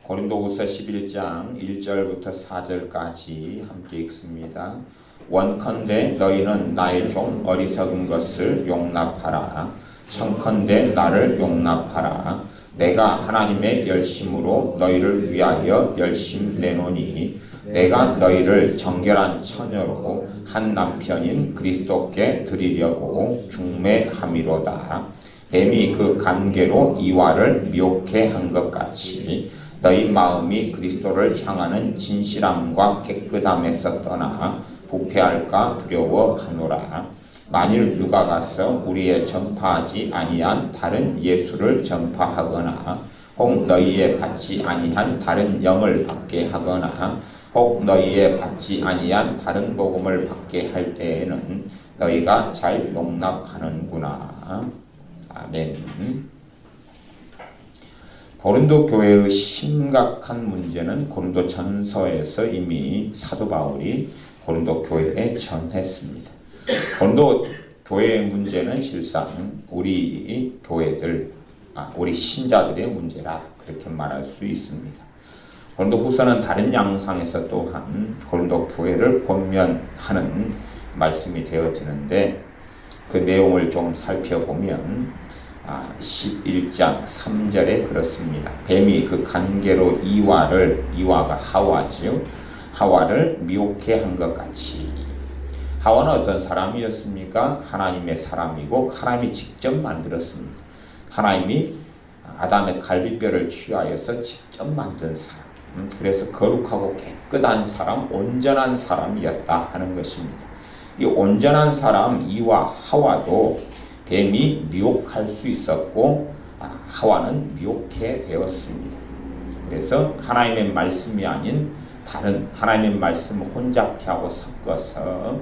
고린도후서 11장 1절부터 4절까지 함께 읽습니다. 원컨대 너희는 나의 좀 어리석은 것을 용납하라. 청컨대 나를 용납하라. 내가 하나님의 열심으로 너희를 위하여 열심 내노니 내가 너희를 정결한 처녀로 한 남편인 그리스도께 드리려고 중매함이로다. 뱀이 그 관계로 이와를 미혹해 한 것 같이 너희 마음이 그리스도를 향하는 진실함과 깨끗함에서 떠나 부패할까 두려워하노라. 만일 누가 가서 우리의 전파하지 아니한 다른 예수를 전파하거나 혹 너희의 받지 아니한 다른 영을 받게 하거나 혹 너희의 받지 아니한 다른 복음을 받게 할 때에는 너희가 잘 용납하는구나. 아멘. 고린도 교회의 심각한 문제는 고린도 전서에서 이미 사도 바울이 고린도 교회에 전했습니다. 고린도 교회의 문제는 실상 우리 교회들, 우리 신자들의 문제라 그렇게 말할 수 있습니다. 고린도 후서는 다른 양상에서 또한 고린도 교회를 권면하는 말씀이 되어지는데 그 내용을 좀 살펴보면 11장 3절에 그렇습니다. 뱀이 그 관계로 이와가 하와지요. 하와를 미혹해 한 것 같이. 하와는 어떤 사람이었습니까? 하나님의 사람이고 하나님이 직접 만들었습니다. 하나님이 아담의 갈비뼈를 취하여서 직접 만든 사람. 그래서 거룩하고 깨끗한 사람, 온전한 사람이었다 하는 것입니다. 이 온전한 사람 이와 하와도 뱀이 미혹할 수 있었고 하와는 미혹해 되었습니다. 그래서 하나님의 말씀이 아닌 다른 하나님의 말씀을 혼잡케 하고 섞어서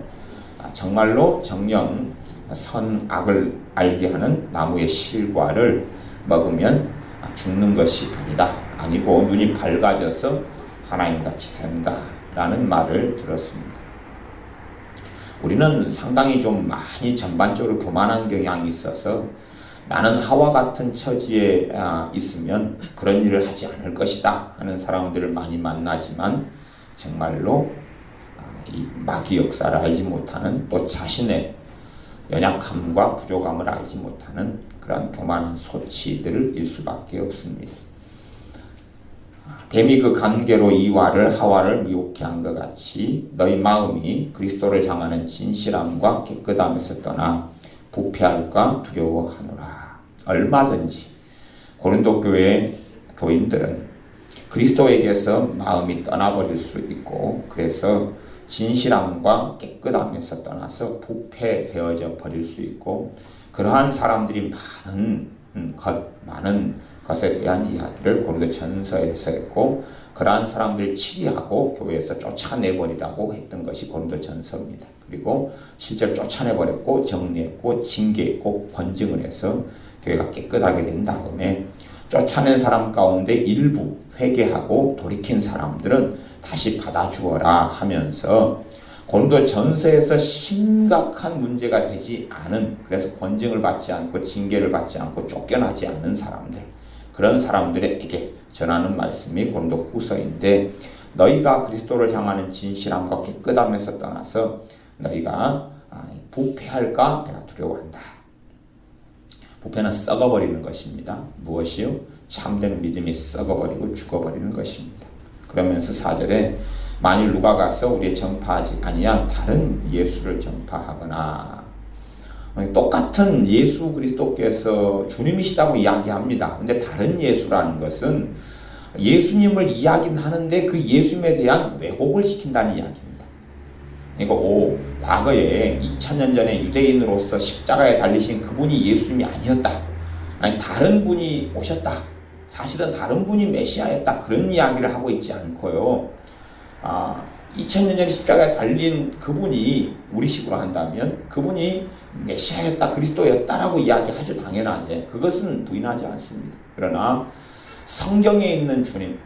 정말로 정령 선악을 알게 하는 나무의 실과를 먹으면 죽는 것이 아니고 눈이 밝아져서 하나님같이 된다라는 말을 들었습니다. 우리는 상당히 좀 많이 전반적으로 교만한 경향이 있어서 나는 하와 같은 처지에 있으면 그런 일을 하지 않을 것이다 하는 사람들을 많이 만나지만 정말로 이 마귀 역사를 알지 못하는 또 자신의 연약함과 부족함을 알지 못하는 그런 교만한 소치들을 일 수밖에 없습니다. 뱀이 그 관계로 이와를 하와를 미혹해 한 것 같이 너희 마음이 그리스도를 향하는 진실함과 깨끗함에서 떠나 부패할까 두려워하노라. 얼마든지 고린도 교회 교인들은 그리스도에게서 마음이 떠나버릴 수 있고 그래서 진실함과 깨끗함에서 떠나서 부패되어져 버릴 수 있고 그러한 사람들이 많은 것에 대한 이야기를 고린도 전서에서 했고 그러한 사람들을 치리하고 교회에서 쫓아내버리라고 했던 것이 고린도 전서입니다. 그리고 실제로 쫓아내버렸고 정리했고 징계했고 권증을 해서 교회가 깨끗하게 된 다음에 쫓아낸 사람 가운데 일부 회개하고 돌이킨 사람들은 다시 받아주어라 하면서 고린도 전서에서 심각한 문제가 되지 않은 그래서 권증을 받지 않고 징계를 받지 않고 쫓겨나지 않은 사람들 그런 사람들에게 전하는 말씀이 고린도 후서인데 너희가 그리스도를 향하는 진실함과 깨끗함에서 떠나서 너희가 부패할까 내가 두려워한다. 부패는 썩어버리는 것입니다. 무엇이요? 참된 믿음이 썩어버리고 죽어버리는 것입니다. 그러면서 4절에 만일 누가 가서 우리의 전파하지 아니한 다른 예수를 전파하거나 똑같은 예수 그리스도께서 주님이시다고 이야기합니다. 근데 다른 예수라는 것은 예수님을 이야기는 하는데 그 예수님에 대한 왜곡을 시킨다는 이야기입니다. 그러니까 과거에 2000년 전에 유대인으로서 십자가에 달리신 그분이 예수님이 아니었다. 아니 다른 분이 오셨다. 사실은 다른 분이 메시아였다. 그런 이야기를 하고 있지 않고요. 2000년 전에 십자가에 달린 그분이 우리식으로 한다면 그분이 메시아였다, 그리스도였다라고 이야기하죠. 당연하게. 그것은 부인하지 않습니다. 그러나 성경에 있는 주님,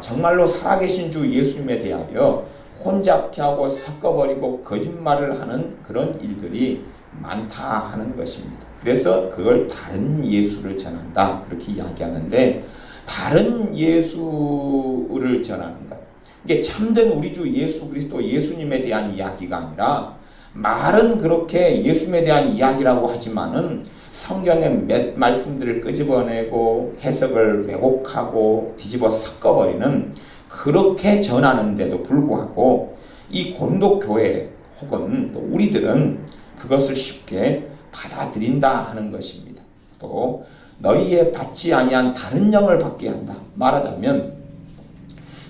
정말로 살아계신 주 예수님에 대하여 혼잡케 하고 섞어버리고 거짓말을 하는 그런 일들이 많다 하는 것입니다. 그래서 그걸 다른 예수를 전한다 그렇게 이야기하는데 다른 예수를 전하는 것. 이게 참된 우리 주 예수 그리스도 예수님에 대한 이야기가 아니라 말은 그렇게 예수님에 대한 이야기라고 하지만은 성경의 몇 말씀들을 끄집어내고 해석을 왜곡하고 뒤집어 섞어버리는 그렇게 전하는데도 불구하고 이 고린도 교회 혹은 또 우리들은 그것을 쉽게 받아들인다 하는 것입니다. 또 너희의 받지 아니한 다른 영을 받게 한다. 말하자면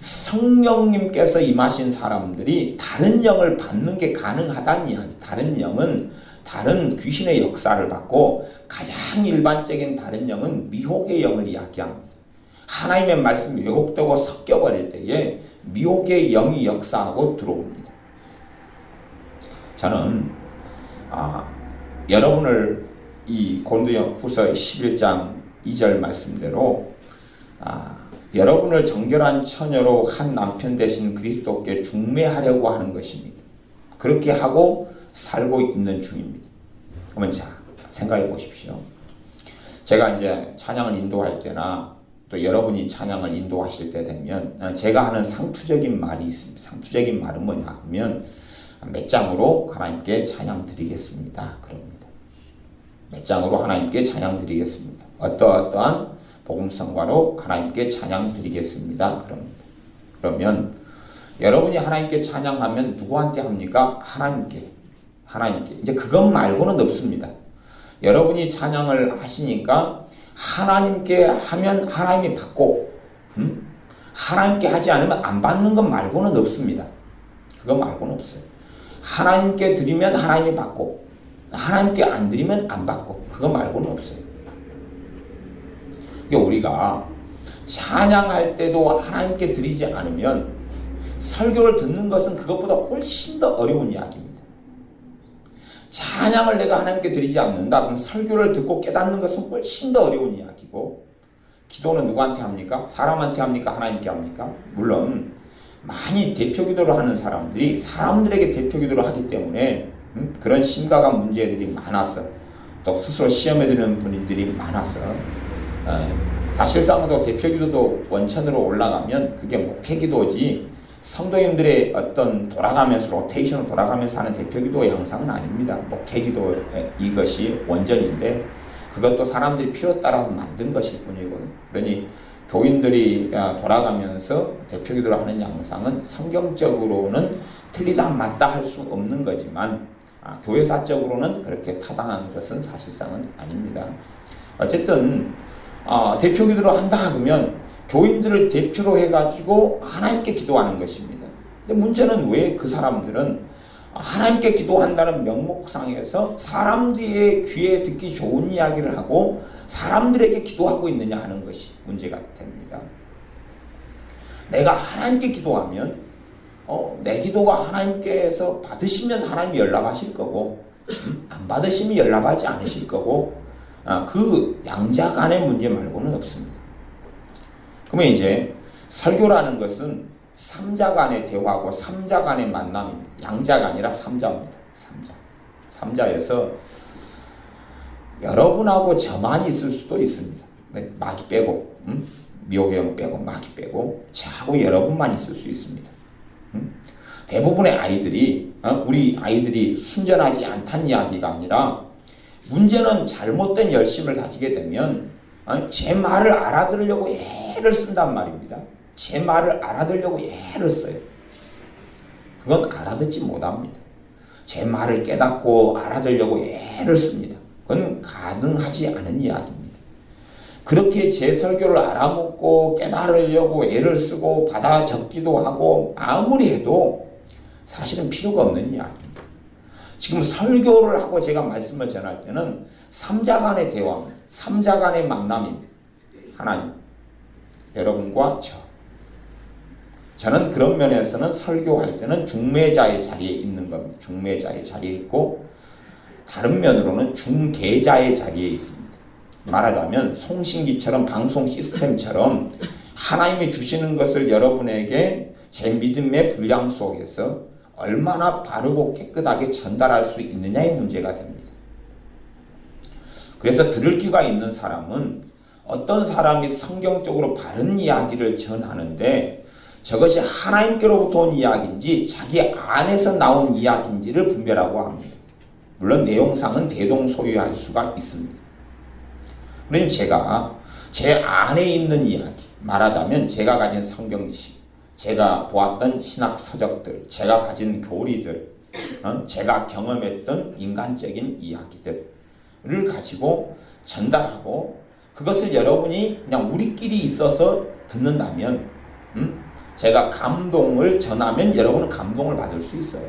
성령님께서 임하신 사람들이 다른 영을 받는 게 가능하다는 이야기. 다른 영은 다른 귀신의 역사를 받고 가장 일반적인 다른 영은 미혹의 영을 이야기합니다. 하나님의 말씀이 왜곡되고 섞여버릴 때에 미혹의 영이 역사하고 들어옵니다. 저는 여러분을 이 고린도후서 11장 2절 말씀대로 여러분을 정결한 처녀로 한 남편 되신 그리스도께 중매하려고 하는 것입니다. 그렇게 하고 살고 있는 중입니다. 그러면 자, 생각해 보십시오. 제가 이제 찬양을 인도할 때나 또 여러분이 찬양을 인도하실 때 되면 제가 하는 상투적인 말이 있습니다. 상투적인 말은 뭐냐 하면 몇 장으로 하나님께 찬양 드리겠습니다. 그럽니다. 몇 장으로 하나님께 찬양 드리겠습니다. 어떠한 복음성과로 하나님께 찬양 드리겠습니다. 그럽니다. 그러면 여러분이 하나님께 찬양하면 누구한테 합니까? 하나님께. 이제 그것 말고는 없습니다. 여러분이 찬양을 하시니까 하나님께 하면 하나님이 받고, 하나님께 하지 않으면 안 받는 것 말고는 없습니다. 그거 말고는 없어요. 하나님께 드리면 하나님이 받고, 하나님께 안 드리면 안 받고, 그거 말고는 없어요. 우리가 찬양할 때도 하나님께 드리지 않으면 설교를 듣는 것은 그것보다 훨씬 더 어려운 이야기입니다. 찬양을 내가 하나님께 드리지 않는다. 그럼 설교를 듣고 깨닫는 것은 훨씬 더 어려운 이야기고, 기도는 누구한테 합니까? 사람한테 합니까? 하나님께 합니까? 물론 많이 대표 기도를 하는 사람들이 사람들에게 대표 기도를 하기 때문에 그런 심각한 문제들이 많아서, 또 스스로 시험에 드는 분들이 많아서, 사실상으로 대표 기도도 원천으로 올라가면 그게 목회 기도지 성도님들의 어떤 돌아가면서 로테이션을 돌아가면서 하는 대표 기도의 형상은 아닙니다. 목회 기도 이것이 원전인데 그것도 사람들이 필요 따라서 만든 것일 뿐이거든요. 그러니 교인들이 돌아가면서 대표 기도를 하는 양상은 성경적으로는 틀리다 맞다 할 수 없는 거지만 교회사적으로는 그렇게 타당한 것은 사실상은 아닙니다. 어쨌든 대표 기도를 한다 그러면 교인들을 대표로 해가지고 하나님께 기도하는 것입니다. 근데 문제는 왜 그 사람들은 하나님께 기도한다는 명목상에서 사람들의 귀에 듣기 좋은 이야기를 하고 사람들에게 기도하고 있느냐 하는 것이 문제가 됩니다. 내가 하나님께 기도하면 내 기도가 하나님께서 받으시면 하나님이 연락하실 거고, 안 받으시면 연락하지 않으실 거고, 그 양자 간의 문제 말고는 없습니다. 그러면 이제 설교라는 것은 삼자 간의 대화고 삼자 간의 만남입니다. 양자가 아니라 삼자입니다. 삼자여서 여러분하고 저만 있을 수도 있습니다. 마귀 빼고, 미혹의 영 빼고, 마귀 빼고, 저하고 여러분만 있을 수 있습니다. 대부분의 아이들이, 우리 아이들이 순전하지 않다는 이야기가 아니라 문제는 잘못된 열심을 가지게 되면 제 말을 알아들으려고 애를 쓴단 말입니다. 제 말을 알아들으려고 애를 써요. 그건 알아듣지 못합니다. 제 말을 깨닫고 알아들으려고 애를 씁니다. 그건 가능하지 않은 이야기입니다. 그렇게 제 설교를 알아먹고 깨달으려고 애를 쓰고 받아 적기도 하고 아무리 해도 사실은 필요가 없는 이야기입니다. 지금 설교를 하고 제가 말씀을 전할 때는 삼자 간의 대화입니다. 삼자 간의 만남입니다. 하나님, 여러분과 저는 그런 면에서는 설교할 때는 중매자의 자리에 있는 겁니다. 중매자의 자리에 있고, 다른 면으로는 중계자의 자리에 있습니다. 말하자면 송신기처럼, 방송 시스템처럼 하나님이 주시는 것을 여러분에게 제 믿음의 분량 속에서 얼마나 바르고 깨끗하게 전달할 수 있느냐의 문제가 됩니다. 그래서 들을 귀가 있는 사람은 어떤 사람이 성경적으로 바른 이야기를 전하는데 저것이 하나님께로부터 온 이야기인지 자기 안에서 나온 이야기인지를 분별하고 합니다. 물론 내용상은 대동소이할 수가 있습니다. 그러니 제가 제 안에 있는 이야기, 말하자면 제가 가진 성경지식, 제가 보았던 신학 서적들, 제가 가진 교리들, 제가 경험했던 인간적인 이야기들을 가지고 전달하고 그것을 여러분이 그냥 우리끼리 있어서 듣는다면 제가 감동을 전하면 여러분은 감동을 받을 수 있어요.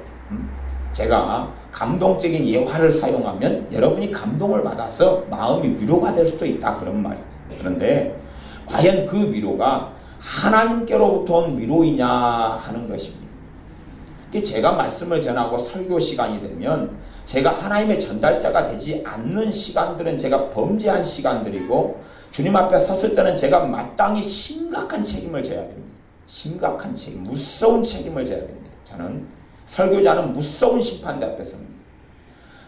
제가 감동적인 예화를 사용하면 여러분이 감동을 받아서 마음이 위로가 될 수도 있다 그런 말이에요. 그런데 과연 그 위로가 하나님께로부터 온 위로이냐 하는 것입니다. 제가 말씀을 전하고 설교 시간이 되면 제가 하나님의 전달자가 되지 않는 시간들은 제가 범죄한 시간들이고 주님 앞에 섰을 때는 제가 마땅히 심각한 책임을 져야 됩니다. 심각한 책임, 무서운 책임을 져야 됩니다. 저는 설교자는 무서운 심판대 앞에 섭니다.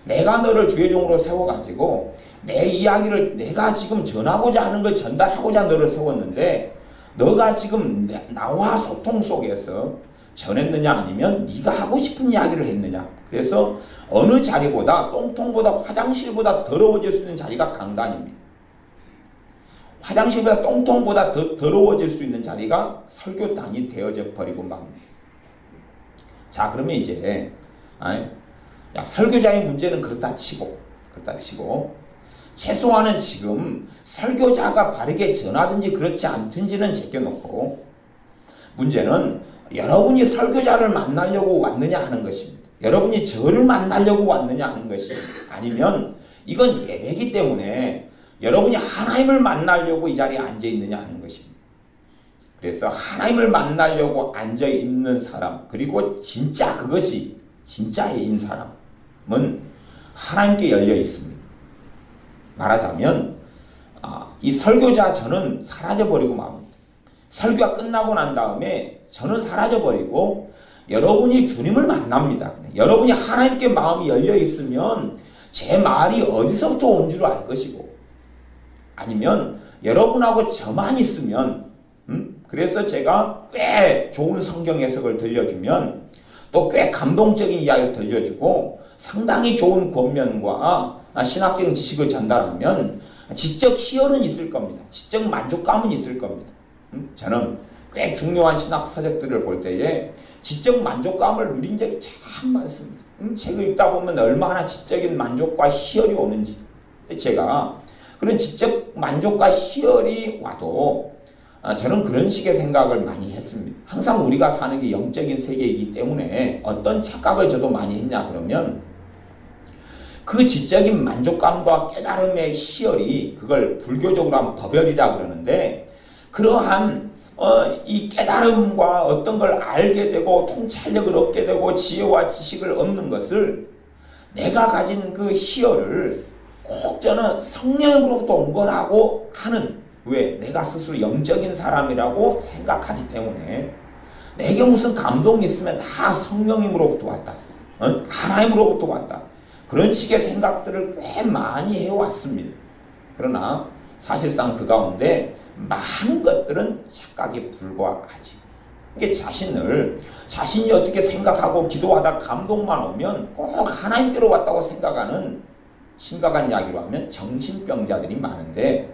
내가 너를 주의 종으로 세워가지고 내 이야기를 내가 지금 전하고자 하는 걸 전달하고자 너를 세웠는데 너가 지금 나와 소통 속에서 전했느냐 아니면 네가 하고 싶은 이야기를 했느냐. 그래서 어느 자리보다 똥통보다 화장실보다 더러워질 수 있는 자리가 강단입니다. 화장실보다 똥통보다 더 더러워질 수 있는 자리가 설교단이 되어져 버리고 맙니다. 자, 그러면 이제 설교자의 문제는 그렇다 치고 최소한은 지금 설교자가 바르게 전하든지 그렇지 않든지는 제껴놓고 문제는 여러분이 설교자를 만나려고 왔느냐 하는 것입니다. 여러분이 저를 만나려고 왔느냐 하는 것입니다. 아니면 이건 예배이기 때문에 여러분이 하나님을 만나려고 이 자리에 앉아있느냐 하는 것입니다. 그래서 하나님을 만나려고 앉아있는 사람, 그리고 진짜 그것이 진짜인 사람은 하나님께 열려 있습니다. 말하자면 이 설교자 저는 사라져버리고 맙니다. 설교가 끝나고 난 다음에 저는 사라져버리고 여러분이 주님을 만납니다. 여러분이 하나님께 마음이 열려 있으면 제 말이 어디서부터 온 줄 알 것이고 아니면 여러분하고 저만 있으면 그래서 제가 꽤 좋은 성경 해석을 들려주면 또 꽤 감동적인 이야기를 들려주고 상당히 좋은 권면과 신학적인 지식을 전달하면 지적 희열은 있을 겁니다. 지적 만족감은 있을 겁니다. 저는 꽤 중요한 신학 서적들을 볼 때에 지적 만족감을 누린 적이 참 많습니다. 책을 읽다 보면 얼마나 지적인 만족과 희열이 오는지 제가 그런 지적 만족과 희열이 와도 저는 그런 식의 생각을 많이 했습니다. 항상 우리가 사는 게 영적인 세계이기 때문에 어떤 착각을 저도 많이 했냐 그러면 그 지적인 만족감과 깨달음의 희열이 그걸 불교적으로 하면 법열이라 그러는데 그러한 이 깨달음과 어떤 걸 알게 되고 통찰력을 얻게 되고 지혜와 지식을 얻는 것을 내가 가진 그 희열을 꼭 저는 성령으로부터 온 거라고 하는 왜? 내가 스스로 영적인 사람이라고 생각하기 때문에 내게 무슨 감동이 있으면 다 성령님으로부터 왔다. 하나님으로부터 왔다. 그런 식의 생각들을 꽤 많이 해왔습니다. 그러나 사실상 그 가운데 많은 것들은 착각에 불과하지. 이게 자신이 어떻게 생각하고 기도하다 감동만 오면 꼭 하나님께로 왔다고 생각하는 심각한 이야기로 하면 정신병자들이 많은데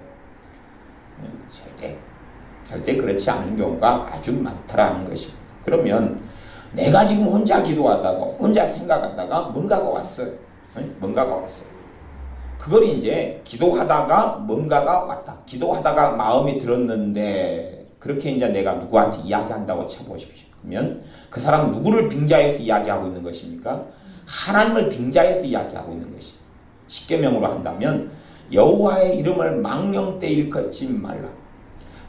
절대 그렇지 않은 경우가 아주 많다라는 것입니다. 그러면 내가 지금 혼자 기도하다가 혼자 생각하다가 뭔가가 왔어요. 뭔가가 왔어요. 그걸 이제 기도하다가 뭔가가 왔다. 기도하다가 마음이 들었는데 그렇게 이제 내가 누구한테 이야기한다고 쳐보십시오. 그러면 그 사람 누구를 빙자해서 이야기하고 있는 것입니까? 하나님을 빙자해서 이야기하고 있는 것입니다. 십계명으로 한다면 여호와의 이름을 망령때 일컫지 말라.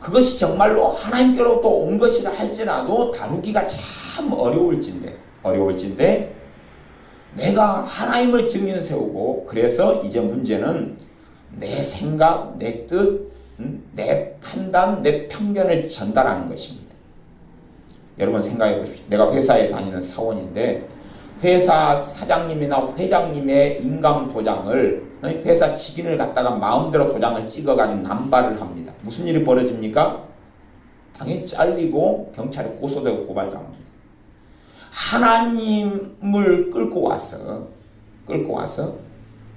그것이 정말로 하나님께로부터 온 것이라 할지라도 다루기가 참 어려울진데 내가 하나님을 증인 세우고 그래서 이제 문제는 내 생각, 내 뜻, 내 판단, 내 편견을 전달하는 것입니다. 여러분 생각해 보십시오. 내가 회사에 다니는 사원인데 회사 사장님이나 회장님의 인감 도장을 회사 직인을 갖다가 마음대로 도장을 찍어가지고 남발을 합니다. 무슨 일이 벌어집니까? 당연히 잘리고 경찰에 고소되고 고발당합니다. 하나님을 끌고 와서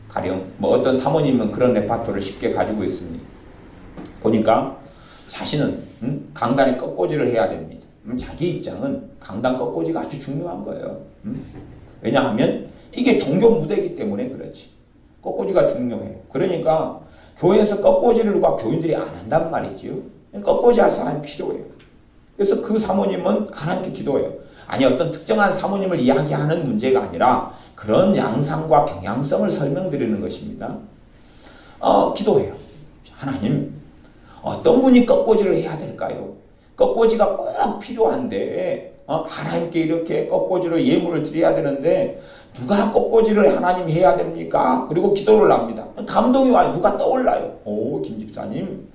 가령 뭐 어떤 사모님은 그런 레파토리를 쉽게 가지고 있습니다. 보니까 자신은 강단에 꺾고지를 해야 됩니다. 자기 입장은 강단 꺾고지가 아주 중요한 거예요. 왜냐하면 이게 종교 무대이기 때문에 그렇지. 꺾고지가 중요해요. 그러니까 교회에서 꺾고지를 누가 교인들이 안 한단 말이지요. 꺾고지 할 사람이 필요해요. 그래서 그 사모님은 하나님께 기도해요. 아니 어떤 특정한 사모님을 이야기하는 문제가 아니라 그런 양상과 경향성을 설명드리는 것입니다. 기도해요. 하나님, 어떤 분이 꺾고지를 해야 될까요? 꺾고지가 꼭 필요한데 하나님께 이렇게 꺾고지로 예물을 드려야 되는데 누가 꺾고지를 하나님 해야 됩니까? 그리고 기도를 합니다. 감동이 와요. 누가 떠올라요? 오, 김 집사님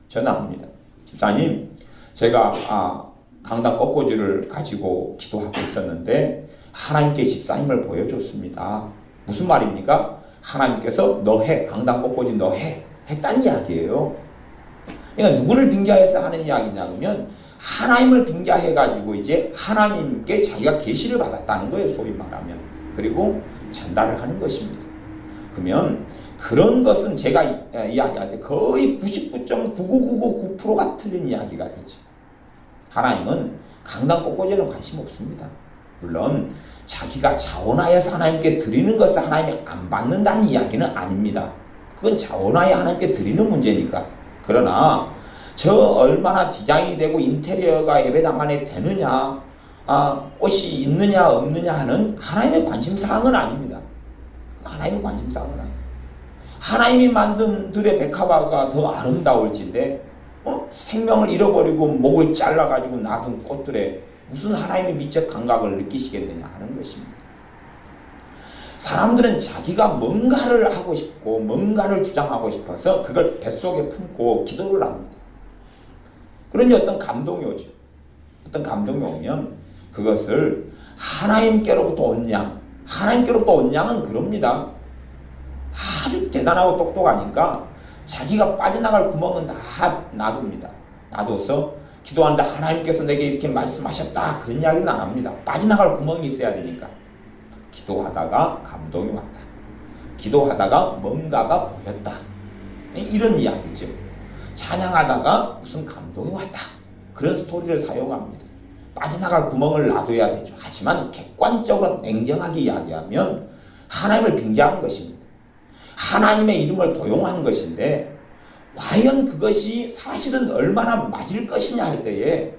전화합니다. 집사님, 제가 강단 꺾고지를 가지고 기도하고 있었는데 하나님께 집사님을 보여줬습니다. 무슨 말입니까? 하나님께서 너 해. 강단 꺾고지 너 해. 했다는 이야기예요. 그러니까 누구를 빙자해서 하는 이야기냐면 하나님을 빙자해가지고 이제 하나님께 자기가 계시를 받았다는 거예요. 소위 말하면. 그리고 전달을 하는 것입니다. 그러면 그런 것은 제가 이야기할 때 거의 99.99999%가 틀린 이야기가 되죠. 하나님은 강단 꺾고지는 관심 없습니다. 물론 자기가 자원하여서 하나님께 드리는 것을 하나님이 안 받는다는 이야기는 아닙니다. 그건 자원하여 하나님께 드리는 문제니까. 그러나 저 얼마나 디자인이 되고 인테리어가 예배당 안에 되느냐, 옷이 있느냐 없느냐 하는 하나님의 관심사항은 아닙니다. 하나님의 관심사항은 아닙니다. 하나님이 만든 들의 백합화가 더 아름다울진데 생명을 잃어버리고 목을 잘라가지고 놔둔 꽃들에 무슨 하나님의 미적 감각을 느끼시겠느냐 하는 것입니다. 사람들은 자기가 뭔가를 하고 싶고 뭔가를 주장하고 싶어서 그걸 뱃속에 품고 기도를 합니다. 그러니 어떤 감동이 오죠. 어떤 감동이 오면 그것을 하나님께로부터 온 양, 하나님께로부터 온 양은 그럽니다. 아주 대단하고 똑똑하니까 자기가 빠져나갈 구멍은 다 놔둡니다. 놔둬서 기도한다. 하나님께서 내게 이렇게 말씀하셨다. 그런 이야기는 안 합니다. 빠져나갈 구멍이 있어야 되니까. 기도하다가 감동이 왔다. 기도하다가 뭔가가 보였다. 이런 이야기죠. 찬양하다가 무슨 감동이 왔다. 그런 스토리를 사용합니다. 빠져나갈 구멍을 놔둬야 되죠. 하지만 객관적으로 냉정하게 이야기하면 하나님을 빙자한 것입니다. 하나님의 이름을 도용한 것인데 과연 그것이 사실은 얼마나 맞을 것이냐 할 때에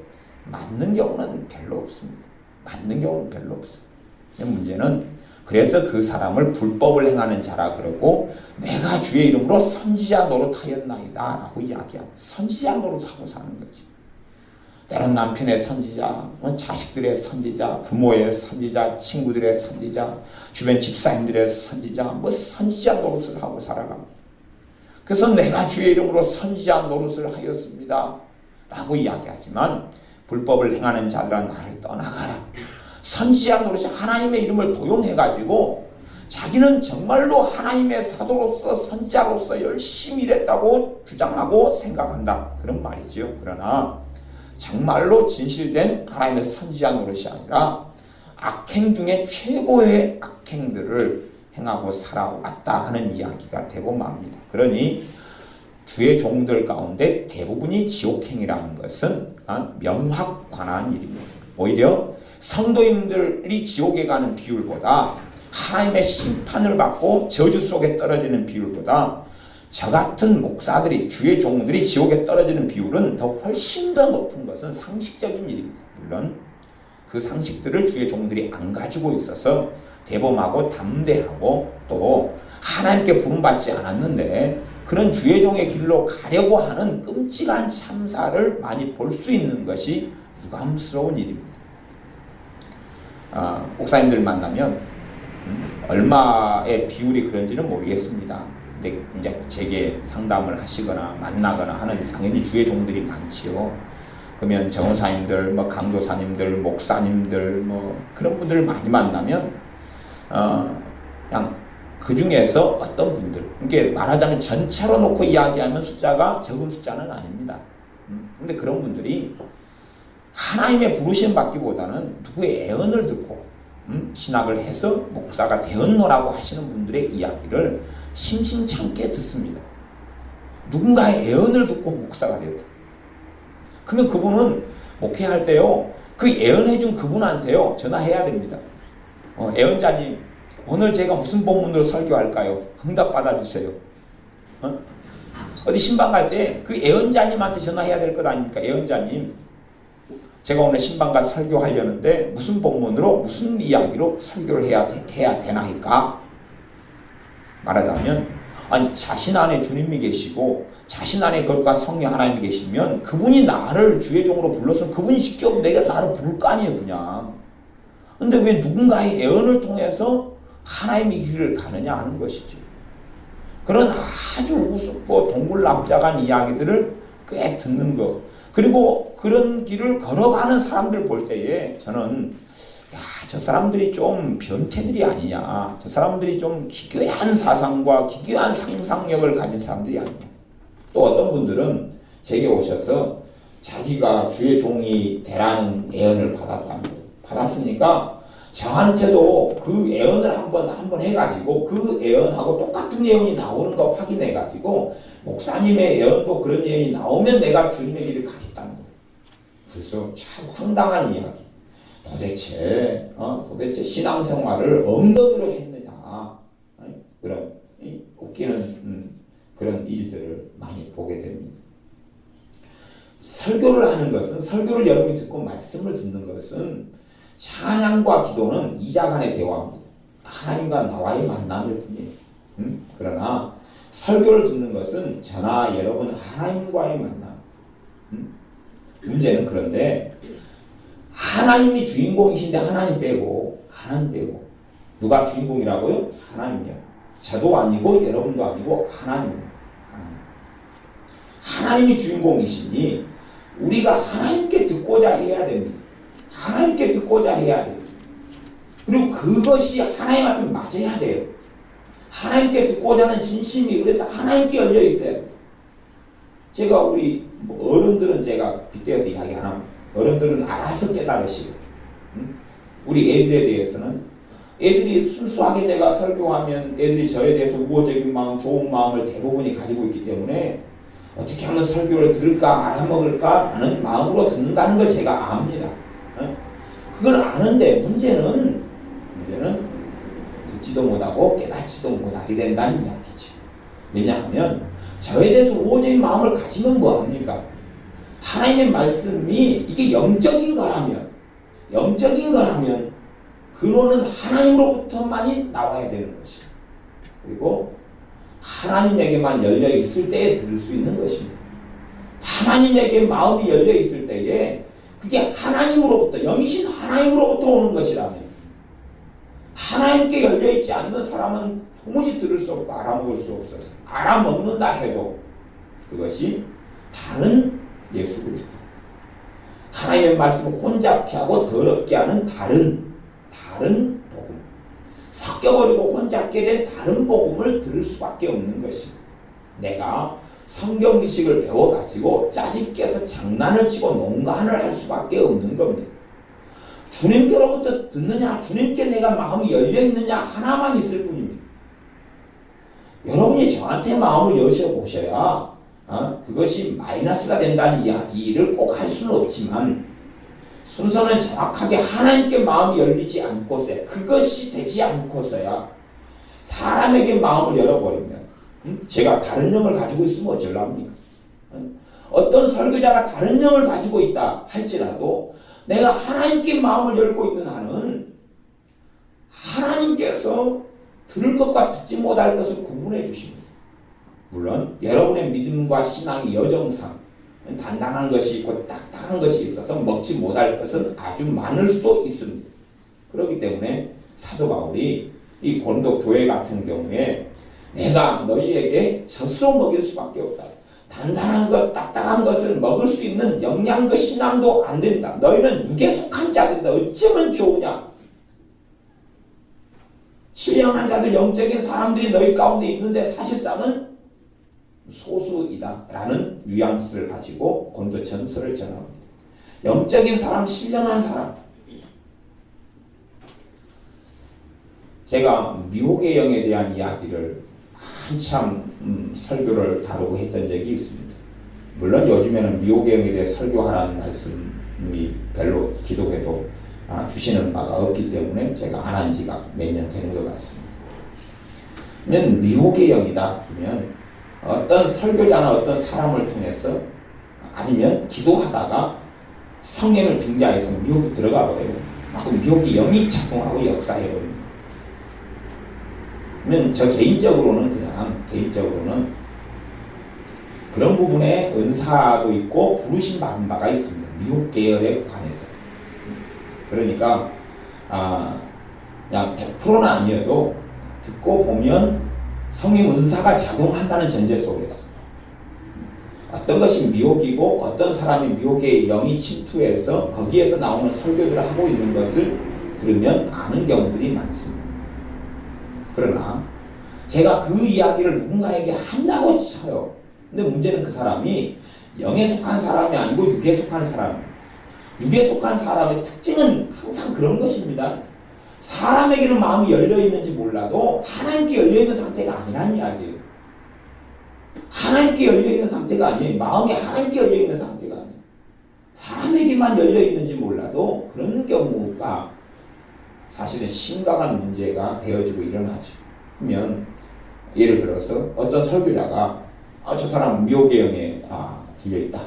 맞는 경우는 별로 없습니다. 맞는 경우는 별로 없어요. 문제는 그래서 그 사람을 불법을 행하는 자라 그러고 내가 주의 이름으로 선지자 노릇하였나이다 라고 이야기합니다. 선지자 노릇하고 사는 거지. 때론 남편의 선지자, 자식들의 선지자, 부모의 선지자, 친구들의 선지자, 주변 집사님들의 선지자, 선지자 노릇을 하고 살아갑니다. 그래서 내가 주의 이름으로 선지자 노릇을 하였습니다 라고 이야기하지만 불법을 행하는 자들아 나를 떠나가라. 선지자 노릇이 하나님의 이름을 도용해가지고 자기는 정말로 하나님의 사도로서 선지자로서 열심히 일했다고 주장하고 생각한다. 그런 말이지요. 그러나 정말로 진실된 하나님의 선지자 노릇이 아니라 악행 중에 최고의 악행들을 행하고 살아왔다 하는 이야기가 되고 맙니다. 그러니 주의 종들 가운데 대부분이 지옥행이라는 것은 명확관한 일입니다. 오히려 성도님들이 지옥에 가는 비율보다 하나님의 심판을 받고 저주 속에 떨어지는 비율보다 저 같은 목사들이 주의 종들이 지옥에 떨어지는 비율은 더 훨씬 더 높은 것은 상식적인 일입니다. 물론 그 상식들을 주의 종들이 안 가지고 있어서 대범하고 담대하고 또 하나님께 부름받지 않았는데 그런 주의 종의 길로 가려고 하는 끔찍한 참사를 많이 볼 수 있는 것이 유감스러운 일입니다. 목사님들 만나면 얼마의 비율이 그런지는 모르겠습니다. 근데 이제 제게 상담을 하시거나 만나거나 하는 당연히 주의 종들이 많지요. 그러면 정원사님들, 강도사님들, 목사님들, 그런 분들을 많이 만나면 그냥 그 중에서 어떤 분들, 이게 말하자면 전체로 놓고 이야기하면 숫자가 적은 숫자는 아닙니다. 근데 그런 분들이 하나님의 부르심 받기보다는 누구의 애언을 듣고 신학을 해서 목사가 되었노라고 하시는 분들의 이야기를 심심찮게 듣습니다. 누군가의 애언을 듣고 목사가 되었다. 그러면 그분은 목회할 때요, 그 애언해준 그분한테요 전화해야 됩니다. 애언자님, 오늘 제가 무슨 본문으로 설교할까요? 응답 받아주세요. 어디 신방 갈 때 그 애언자님한테 전화해야 될 것 아닙니까? 애언자님, 제가 오늘 신방 가서 설교하려는데 무슨 본문으로 무슨 이야기로 설교를 해야 되나이까? 말하자면 아니 자신 안에 주님이 계시고 자신 안에 거룩한 성령 하나님이 계시면 그분이 나를 주의 종으로 불러서 그분이 직접 내가 나를 부를 거 아니에요 그냥. 근데 왜 누군가의 애언을 통해서 하나님의 길을 가느냐 하는 것이죠. 그런 아주 우습고 동글납작한 이야기들을 꽤 듣는 것. 그리고 그런 길을 걸어가는 사람들 볼 때에 저는 저 사람들이 좀 변태들이 아니냐. 저 사람들이 좀 기괴한 사상과 기괴한 상상력을 가진 사람들이 아니냐. 또 어떤 분들은 제게 오셔서 자기가 주의 종이 되라는 애언을 받았으니까 저한테도 그 애언을 한번 해가지고 그 애언하고 똑같은 애언이 나오는 거 확인해가지고 목사님의 애언도 그런 애언이 나오면 내가 주님의 길을 가겠다는 거예요. 그래서 참 황당한 이야기. 도대체 신앙생활을 엉덩이로 했느냐. 그런 웃기는 그런 일들을 많이 보게 됩니다. 설교를 하는 것은, 설교를 여러분이 듣고 말씀을 듣는 것은 찬양과 기도는 이자 간의 대화입니다. 하나님과 나와의 만남일 뿐이에요. 그러나 설교를 듣는 것은 저나 여러분 하나님과의 만남. 문제는 그런데 하나님이 주인공이신데 하나님 빼고 누가 주인공이라고요? 하나님이요. 저도 아니고 여러분도 아니고 하나님입니다. 하나님이 주인공이시니 우리가 하나님께 듣고자 해야 됩니다. 하나님께 듣고자 해야 돼요. 그리고 그것이 하나님 앞에 맞아야 돼요. 하나님께 듣고자 하는 진심이 그래서 하나님께 열려 있어야 돼요. 제가 우리 어른들은 제가 빗대어서 이야기 안 합니다. 어른들은 알아서 깨달으시고 우리 애들에 대해서는 애들이 순수하게 제가 설교하면 애들이 저에 대해서 우호적인 마음, 좋은 마음을 대부분이 가지고 있기 때문에 어떻게 하면 설교를 들을까 알아먹을까 하는 마음으로 듣는다는 걸 제가 압니다. 그걸 아는데 문제는 듣지도 못하고 깨닫지도 못하게 된다는 이야기죠. 왜냐하면 저에 대해서 우호적인 마음을 가지면 뭐합니까? 하나님의 말씀이 이게 영적인 거라면 그로는 하나님으로부터만이 나와야 되는 것이죠. 그리고 하나님에게만 열려 있을 때에 들을 수 있는 것입니다. 하나님에게 마음이 열려 있을 때에 그게 하나님으로부터, 영이신 하나님으로부터 오는 것이라면 하나님께 열려 있지 않는 사람은 도무지 들을 수 없고 알아먹을 수 없어서 알아먹는다 해도 그것이 다른 예수 그리스도, 하나님의 말씀을 혼잡케 하고 더럽게 하는 다른 복음, 섞여버리고 혼잡게 된 다른 복음을 들을 수밖에 없는 것입니다. 내가 성경 지식을 배워가지고 짜집게서 장난을 치고 농간을 할 수밖에 없는 겁니다. 주님께로부터 듣느냐, 주님께 내가 마음이 열려있느냐 하나만 있을 뿐입니다. 여러분이 저한테 마음을 여셔보셔야 그것이 마이너스가 된다는 이야기를 꼭 할 수는 없지만 순서는 정확하게 하나님께 마음이 열리지 않고서야, 그것이 되지 않고서야 사람에게 마음을 열어버리면 제가 다른 영을 가지고 있으면 어쩌랍니까? 어떤 설교자가 다른 영을 가지고 있다 할지라도 내가 하나님께 마음을 열고 있는 한은 하나님께서 들을 것과 듣지 못할 것을 구분해 주십니다. 물론 여러분의 믿음과 신앙의 여정상 단단한 것이 있고 딱딱한 것이 있어서 먹지 못할 것은 아주 많을 수도 있습니다. 그렇기 때문에 사도 바울이 이 고린도 교회 같은 경우에 내가 너희에게 젖소 먹일 수밖에 없다. 단단한 것, 딱딱한 것을 먹을 수 있는 영양도 신앙도 안 된다. 너희는 육에 속한 자들이다. 어쩌면 좋으냐. 신령한 자들, 영적인 사람들이 너희 가운데 있는데 사실상은 소수이다 라는 뉘앙스를 가지고 고린도전서를 전합니다. 영적인 사람, 신령한 사람. 제가 미혹의 영에 대한 이야기를 한참 설교를 다루고 했던 적이 있습니다. 물론 요즘에는 미혹의 영에 대해 설교하라는 말씀이 별로 기독에도 주시는 바가 없기 때문에 제가 안 한 지가 몇 년 되는 것 같습니다. 그러면 미혹의 영이다 그러면 어떤 설교자나 어떤 사람을 통해서 아니면 기도하다가 성령을 빙자해서 미혹이 들어가 버려요. 그 미혹의 영이 작동하고 역사해버립니다. 그러면 저 개인적으로는 그런 부분에 은사도 있고 부르심 받은 바가 있습니다. 미혹 계열에 관해서. 그러니까 그냥 100%는 아니어도 듣고 보면 성령 은사가 작용한다는 전제 속에서 어떤 것이 미혹이고 어떤 사람이 미혹의 영이 침투해서 거기에서 나오는 설교들을 하고 있는 것을 들으면 아는 경우들이 많습니다. 그러나 제가 그 이야기를 누군가에게 한다고 쳐요. 근데 문제는 그 사람이 영에 속한 사람이 아니고 육에 속한 사람이에요. 육에 속한 사람의 특징은 항상 그런 것입니다. 사람에게는 마음이 열려있는지 몰라도 하나님께 열려있는 상태가 아니라는 이야기예요. 하나님께 열려있는 상태가 아니에요. 마음이 하나님께 열려있는 상태가 아니에요. 사람에게만 열려있는지 몰라도 그런 경우가 사실은 심각한 문제가 되어지고 일어나죠. 그러면 예를 들어서 어떤 설교자가 저 사람 미혹의 영에 들려있다.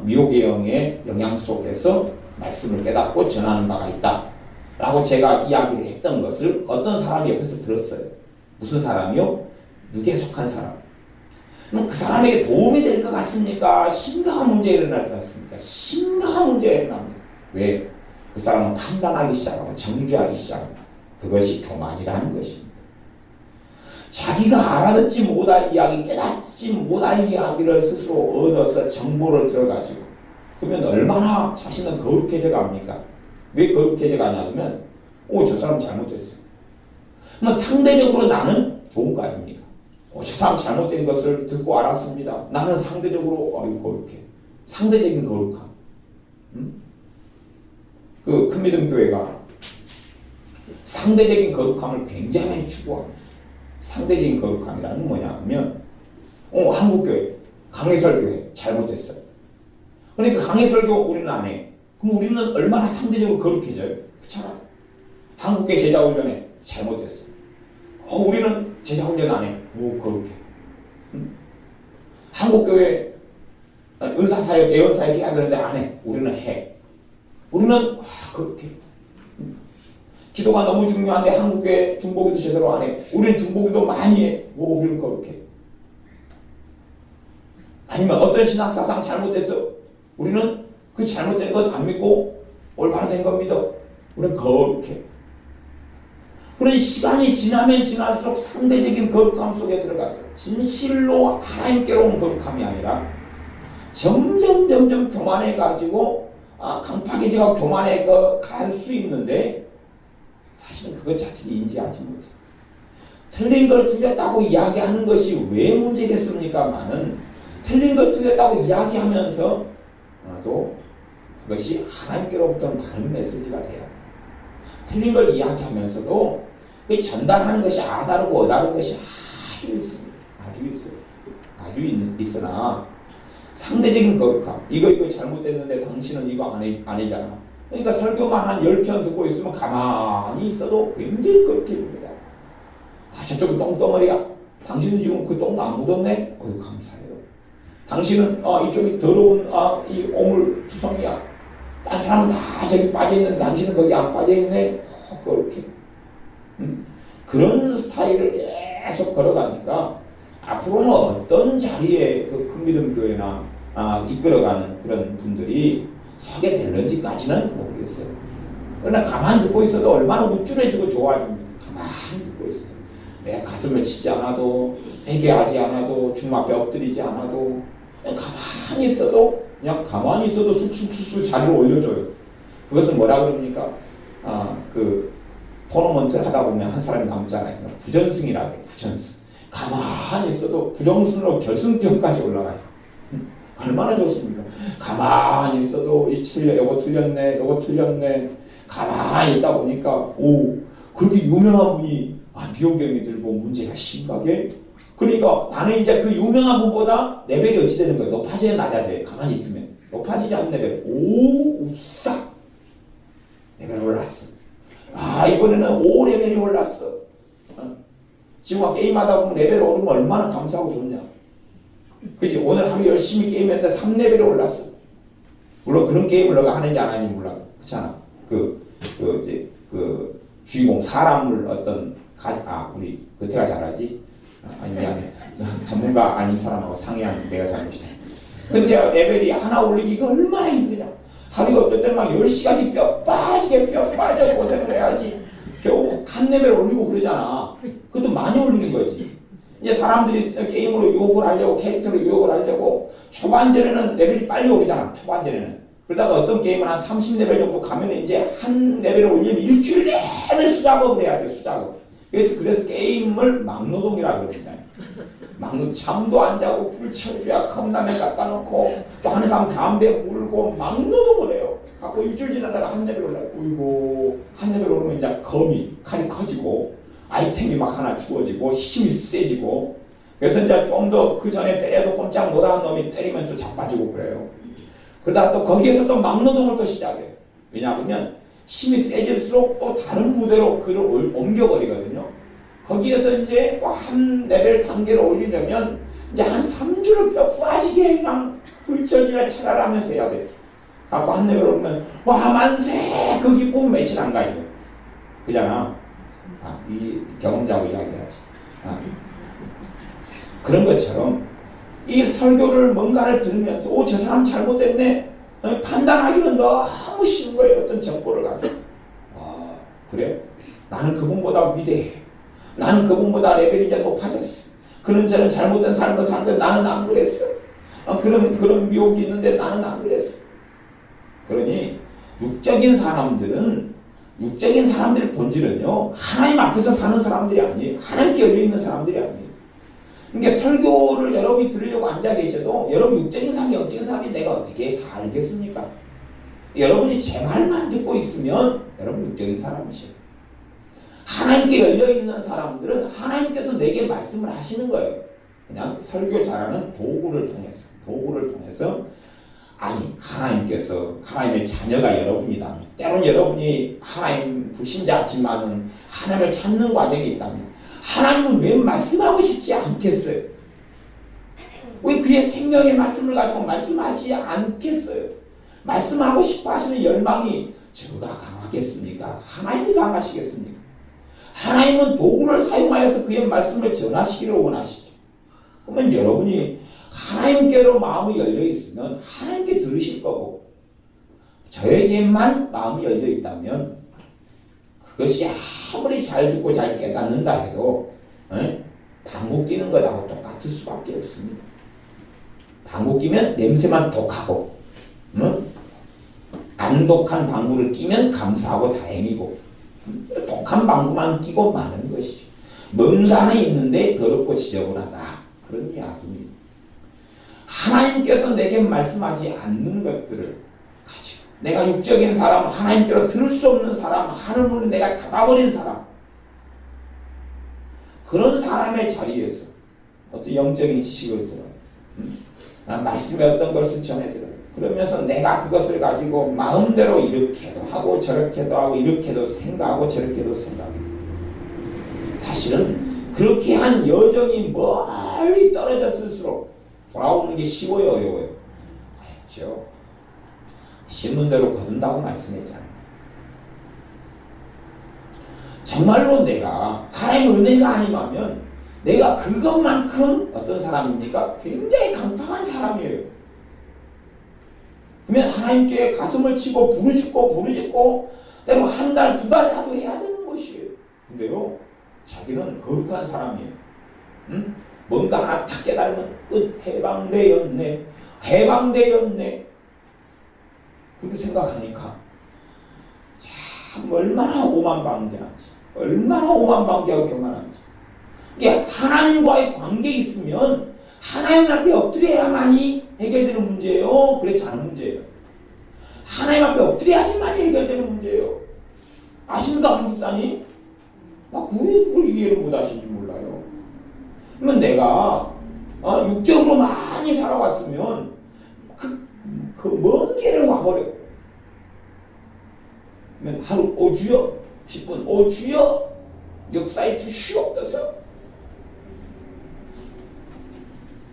미혹의 영의 영향 속에서 말씀을 깨닫고 전하는 바가 있다. 라고 제가 이야기를 했던 것을 어떤 사람이 옆에서 들었어요. 무슨 사람이요? 육에 속한 사람. 그럼 그 사람에게 도움이 될 것 같습니까? 심각한 문제가 일어날 것 같습니까? 심각한 문제가 일어납니다. 왜? 그 사람은 판단하기 시작하고 정죄하기 시작합니다. 그것이 교만이라는 것입니다. 자기가 알아듣지 못할 이야기, 깨닫지 못할 이야기를 스스로 얻어서 정보를 들어가지고 그러면 얼마나 자신은 거룩해져 갑니까? 왜 거룩해져 가냐면 저 사람 잘못했어. 그럼 상대적으로 나는 좋은 거 아닙니까? 저 사람 잘못된 것을 듣고 알았습니다. 나는 상대적으로 거룩해. 상대적인 거룩함. 그 큰믿음 교회가 상대적인 거룩함을 굉장히 추구합니다. 상대적인 거룩함이라는 뭐냐면 한국교회, 강해설교회 잘못했어요. 그러니까 강해설교 우리는 안 해. 그럼 우리는 얼마나 상대적으로 거룩해져요? 그렇잖아. 한국교회 제자훈련에 잘못했어. 우리는 제자훈련 안 해. 거룩해. 한국교회 은사사역, 예언사역 해야 되는데 안 해. 우리는 해. 우리는 거룩해. 기도가 너무 중요한데 한국교회 중보기도 제대로 안 해. 우리는 중보기도 많이 해. 우리는 거룩해. 아니면 어떤 신학사상 잘못됐어. 우리는 그 잘못된 것 안 믿고 올바로 된 것 믿어. 우리는 거룩해. 그런 시간이 지나면 지날수록 상대적인 거룩함 속에 들어가서 진실로 하나님께로 온 거룩함이 아니라 점점 교만해가지고 강팍해져가 교만해 갈 수 있는데 사실은 그것 자체를 인지하지 못해. 틀린 걸 틀렸다고 이야기하는 것이 왜 문제겠습니까만은 틀린 걸 틀렸다고 이야기하면서 또 그것이 하나님께로부터 다른 메시지가 돼야 돼. 틀린 걸 이야기하면서도 그 전달하는 것이 다르고 어다른 것이 아주 있습니다. 아주 있으나 상대적인 거룩함. 이거 잘못됐는데 당신은 이거 아니잖아. 그러니까 설교만 한 10편 듣고 있으면 가만히 있어도 굉장히 거룩해집니다. 저쪽은 똥덩어리야. 당신은 지금 그 똥도 안 묻었네? 감사해요. 당신은 이쪽이 더러운 이 오물 투성이야. 딴 사람은 다 저기 빠져있는데 당신은 거기 안 빠져있네? 거룩해. 그런 스타일을 계속 걸어가니까 앞으로는 어떤 자리에 그 큰믿음 교회나 이끌어가는 그런 분들이 서게 될런지까지는 모르겠어요. 그러나 가만히 듣고 있어도 얼마나 우쭐해지고 좋아집니까? 가만히 듣고 있어요. 내 가슴을 치지 않아도 회개하지 않아도 주님 앞에 엎드리지 않아도 그냥 가만히 있어도 그냥 가만히 있어도 쑥쑥 자리를 올려줘요. 그것은 뭐라 그럽니까? 그 토너먼트를 하다 보면 한 사람이 남잖아요. 부전승이라고 해요. 부전승. 가만히 있어도 부정승으로 결승점까지 올라가요. 얼마나 좋습니까? 가만히 있어도 이 틀려, 요거 틀렸네, 요거 틀렸네. 가만히 있다 보니까 오, 그렇게 유명한 분이 비호경이 들고 문제가 심각해. 그러니까 나는 이제 그 유명한 분보다 레벨이 어찌 되는 거예요? 높아져야 낮아져요. 가만히 있으면. 높아지지 않는 레벨. 오, 우싹. 레벨 올랐어. 이번에는 5레벨이 올랐어. 지금 게임하다 보면 레벨 오르면 얼마나 감사하고 좋냐. 그지? 오늘 하루 열심히 게임했는데 3레벨이 올랐어. 물론 그런 게임을 너가 하는지 안 하는지 몰라. 그렇잖아. 주인공 사람을 우리 그때가 잘하지? 아니, 미안해. 전문가 아닌 사람하고 상의하는 내가 잘못이다. 근데 레벨이 하나 올리기가 얼마나 힘드냐. 하루에 어떤 때는 막 10시간씩 뼈 빠져 고생을 해야지. 겨우 한 레벨 올리고 그러잖아. 그것도 많이 올리는 거지. 이제 사람들이 게임으로 유혹을 하려고, 캐릭터로 유혹을 하려고, 초반전에는 레벨이 빨리 오르잖아. 초반전에는. 그러다가 어떤 게임은 한 30레벨 정도 가면 이제 한 레벨을 올리면 일주일 내내 수작업을 해야 돼, 수작업. 그래서 게임을 막노동이라고 그러잖아요. 잠도 안 자고 불 쳐줘야 컵라면 갖다 놓고 또 하는 사람 담배 물고 막노동을 해요. 갖고 일주일 지나다가 한 레벨 올라요. 어이구, 한 레벨 오르면 이제 칼이 커지고 아이템이 막 하나 주어지고 힘이 세지고 그래서 이제 좀 더 그 전에 때려도 꼼짝 못하는 놈이 때리면 또 자빠지고 그래요. 그러다가 또 거기에서 또 막노동을 또 시작해요. 왜냐하면 힘이 세질수록 또 다른 무대로 그를 옮겨버리거든요. 거기에서 이제 또 한 레벨 단계를 올리려면 이제 한 3주를 뼈 빠지게 그냥 불철주야 철하라면서 해야 돼. 갖고 한 레벨 오르면 와 만세! 그 기쁨 며칠 안 가죠. 그잖아. 이 경험자하고 이야기해야지. 그런 것처럼 이 설교를 뭔가를 들으면서 저 사람 잘못됐네. 판단하기는 너무 쉬운 거예요. 어떤 정보를 가지고. 그래? 나는 그분보다 위대해. 나는 그분보다 레벨이 이제 높아졌어. 그런 저는 잘못된 삶을 사는데 나는 안 그랬어. 그런 미혹이 있는데 나는 안 그랬어. 그러니 육적인 사람들의 본질은요. 하나님 앞에서 사는 사람들이 아니에요. 하나님께 열려있는 사람들이 아니에요. 그러니까 설교를 여러분이 들으려고 앉아 계셔도 여러분 육적인 사람이 영적인 사람이 내가 어떻게 다 알겠습니까? 여러분이 제 말만 듣고 있으면 여러분 육적인 사람이셔요. 하나님께 열려있는 사람들은 하나님께서 내게 말씀을 하시는 거예요. 그냥 설교 잘하는 도구를 통해서 하나님께서 하나님의 자녀가 여러분이다. 때론 여러분이 하나님 불신자지만은 하나님을 찾는 과정이 있다면 하나님은 왜 말씀하고 싶지 않겠어요? 왜 그의 생명의 말씀을 가지고 말씀하지 않겠어요? 말씀하고 싶어 하시는 열망이 저가 강하겠습니까? 하나님이 강하시겠습니까? 하나님은 도구를 사용하여서 그의 말씀을 전하시기를 원하시죠. 그러면 여러분이 하나님께로 마음이 열려있으면 하나님께 들으실 거고 저에게만 마음이 열려있다면 그것이 아무리 잘 듣고 잘 깨닫는다 해도 방귀 뀌는 것하고 똑같을 수밖에 없습니다. 방귀 뀌면 냄새만 독하고 안 독한 방구를 끼면 감사하고 다행이고 독한 방구만 끼고 마는 것이죠. 뭔가 안에 있는데 더럽고 지저분하다. 그런 이야기입니다. 하나님께서 내게 말씀하지 않는 것들을 가지고 내가 육적인 사람, 하나님께로 들을 수 없는 사람, 하늘문을 내가 닫아버린 사람 그런 사람의 자리에서 어떤 영적인 지식을 들어요. 말씀의 어떤 것을 전해들어요. 그러면서 내가 그것을 가지고 마음대로 이렇게도 하고 저렇게도 하고 이렇게도 생각하고 저렇게도 생각해요. 사실은 그렇게 한 여정이 멀리 떨어졌을수록 돌아오는 게 쉬워요, 어려워요? 알죠? 심는 대로 거둔다고 말씀했잖아요. 정말로 내가 하나님의 은혜가 아니면 내가 그것만큼 어떤 사람입니까? 굉장히 강팍한 사람이에요. 그러면 하나님께 가슴을 치고 부르짖고 때로 한 달, 두 달이라도 해야 되는 것이에요. 근데요, 자기는 거룩한 사람이에요. 뭔가 하나 탁 깨달으면 해방되었네. 그렇게 생각하니까 참 얼마나 오만방자한지. 얼마나 오만방자하고 교만한지. 이게 하나님과의 관계에 있으면 하나님 앞에 엎드려야만이 해결되는 문제예요. 그렇지 않은 문제예요. 하나님 앞에 엎드려야지만이 해결되는 문제예요. 아십니까, 한국사님? 왜 그걸 이해를 못하시는지 몰라요. 그러면 내가 육적으로 많이 살아왔으면 그 먼 길을 와버려. 그러면 하루 주여, 10분 주여, 역사에 주시옵소서.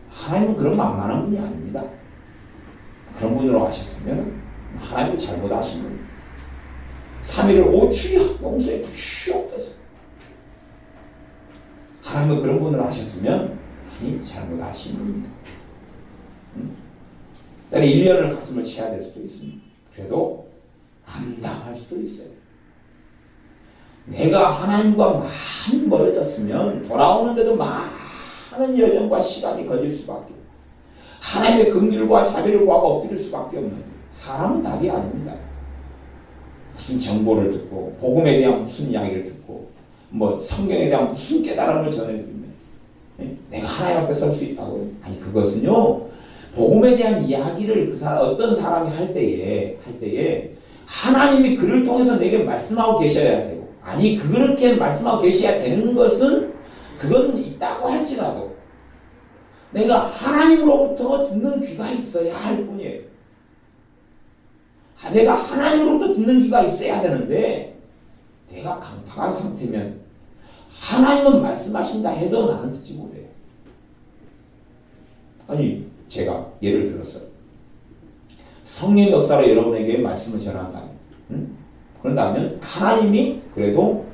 하나님은 그런 만만한 분이 아닙니다. 그런 분으로 하셨으면 하나님은 잘못하신 분입니다. 3일을 주여, 용서해 주시옵소서. 하나님은 그런 분으로 하셨으면 하나님 잘못하신 분입니다. 1년을 가슴을 치야 될 수도 있습니다. 그래도 감당할 수도 있어요. 내가 하나님과 많이 멀어졌으면 돌아오는데도 많은 여정과 시간이 걸릴 수밖에, 하나님의 긍휼과 자비를 구하고 엎드릴 수밖에 없는, 사람은 답이 아닙니다. 무슨 정보를 듣고 복음에 대한 무슨 이야기를 듣고 성경에 대한 무슨 깨달음을 전해주면 내가 하나님 앞에 설 수 있다고요? 아니, 그것은요, 복음에 대한 이야기를 어떤 사람이 할 때에 하나님이 그를 통해서 내게 말씀하고 계셔야 되고, 아니 그렇게 말씀하고 계셔야 되는 것은 그건 있다고 할지라도 내가 하나님으로부터 듣는 귀가 있어야 할 뿐이에요. 내가 하나님으로부터 듣는 귀가 있어야 되는데 내가 강팍한 상태면 하나님은 말씀하신다 해도 나는 듣지 못해요. 아니, 제가 예를 들어서 성령 역사로 여러분에게 말씀을 전한다면, 그런다면 하나님이 그래도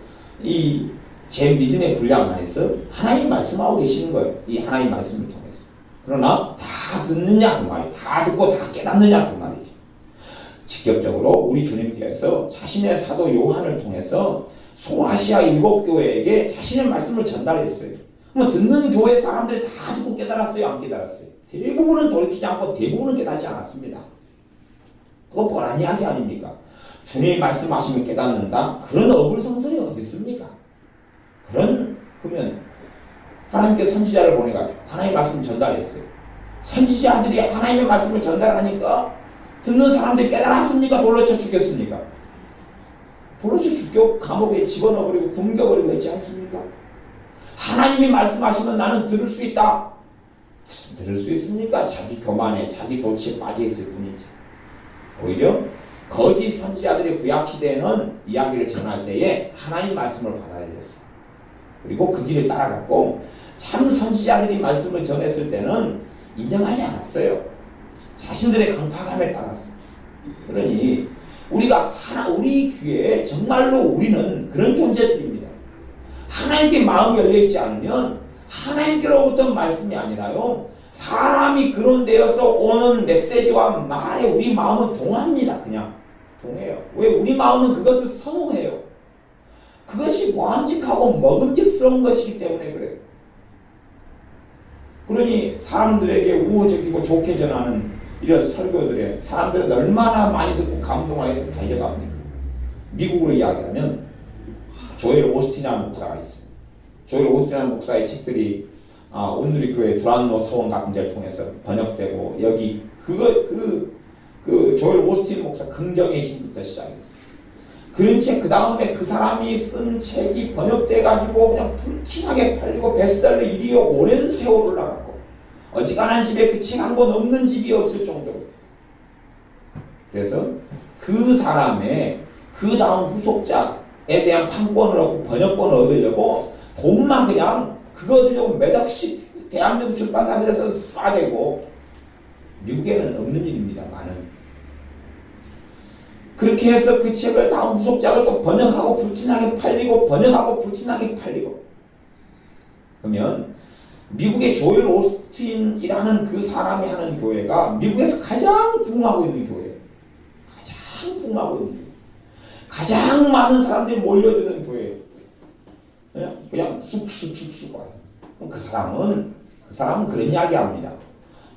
제 믿음의 분량 안에서 하나님 말씀하고 계시는 거예요. 이 하나님 말씀을 통해서. 그러나 다 듣느냐 그 말이에요. 다 듣고 다 깨닫느냐 그 말이죠. 직접적으로 우리 주님께서 자신의 사도 요한을 통해서 소아시아 7교회에게 자신의 말씀을 전달했어요. 그럼 듣는 교회 사람들이 다 듣고 깨달았어요? 안 깨달았어요? 대부분은 돌이키지 않고 대부분은 깨닫지 않았습니다. 그거 뻔한 이야기 아닙니까? 주님이 말씀하시면 깨닫는다? 그런 어불성설이 어디 있습니까? 그러면 하나님께 선지자를 보내가지고 하나님의 말씀을 전달했어요. 선지자들이 하나님의 말씀을 전달하니까 듣는 사람들이 깨달았습니까? 돌로 쳐 죽였습니까? 돌로 쳐 죽여 감옥에 집어넣어버리고 굶겨버리고 했지 않습니까? 하나님이 말씀하시면 나는 들을 수 있다. 들을 수 있습니까? 자기 교만에 자기 도치에 빠져있을 뿐이지. 오히려 거짓 선지자들의 구약시대에는 이야기를 전할 때에 하나님 말씀을 받아들였어요. 그리고 그 길을 따라갔고, 참 선지자들이 말씀을 전했을 때는 인정하지 않았어요. 자신들의 강팍함에 따랐어요. 그러니 우리 귀에 정말로 우리는 그런 존재들입니다. 하나님께 마음이 열려있지 않으면 하나님께로부터 말씀이 아니라요, 사람이 근원되어서 오는 메시지와 말에 우리 마음은 동합니다. 그냥 동해요. 왜? 우리 마음은 그것을 선호해요. 그것이 보암직하고 먹음직스러운 것이기 때문에 그래요. 그러니 사람들에게 우호적이고 좋게 전하는 이런 설교들에 사람들은 얼마나 많이 듣고 감동을 해서 달려갑니까? 미국으로 이야기하면 조엘 오스틴이라는 목사가 있어요. 조엘 오스틴이라는 목사의 책들이 온누리 교회 두란노 소원 같은 데를 통해서 번역되고, 여기 그 조엘 오스틴 목사 긍정의 힘부터 시작했어요. 그런 책, 그 다음에 그 사람이 쓴 책이 번역돼가지고 그냥 불티나게 팔리고 베스트셀러 1위에 오랜 세월을 올라갔고, 어지간한 집에 그 책 한 권 없는 집이 없을 정도로. 그래서 그 사람의 그 다음 후속작에 대한 판권을 얻고 번역권을 얻으려고 돈만 그냥 그거 얻으려고 몇 억씩 대한민국 출판사들에서 쏴대고, 미국에는 없는 일입니다. 많은. 그렇게 해서 그 책을 다음 후속작을 또 번역하고 불티나게 팔리고, 번역하고 불티나게 팔리고. 그러면 미국의 조엘 오스틴이라는 그 사람이 하는 교회가 미국에서 가장 부흥하고 있는 교회예요. 가장 부흥하고 있는 교회. 가장 많은 사람들이 몰려드는 교회예요. 그냥 쑥쑥쑥쑥 와요. 그 사람은 그런 이야기 합니다.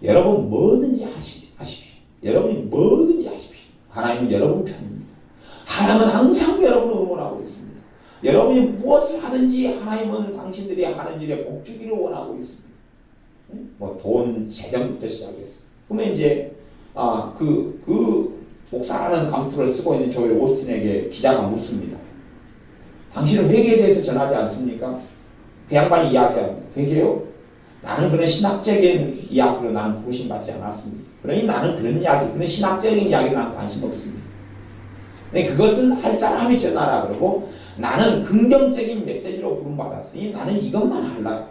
여러분 뭐든지 하십시오. 여러분이 뭐든지 하십시오. 하나님은 여러분 편입니다. 하나님은 항상 여러분을 응원하고 있습니다. 여러분이 무엇을 하든지 하나님은 당신들이 하는 일에 복주기를 원하고 있습니다. 뭐 돈, 재정부터 시작해서. 그러면 이제 그 목사라는 감투를 쓰고 있는 조엘 오스틴에게 기자가 묻습니다. 당신은 회개에 대해서 전하지 않습니까? 그 양반이 이야기합니다. 회개요? 나는 그런 신학적인 이야기로 나는 부르심받지 않았습니다. 그러니 나는 그런 이야기, 그런 신학적인 이야기에 나는 관심 없습니다. 그것은 할 사람이 전하라 그러고 나는 긍정적인 메시지로 부름받았으니 나는 이것만 하려고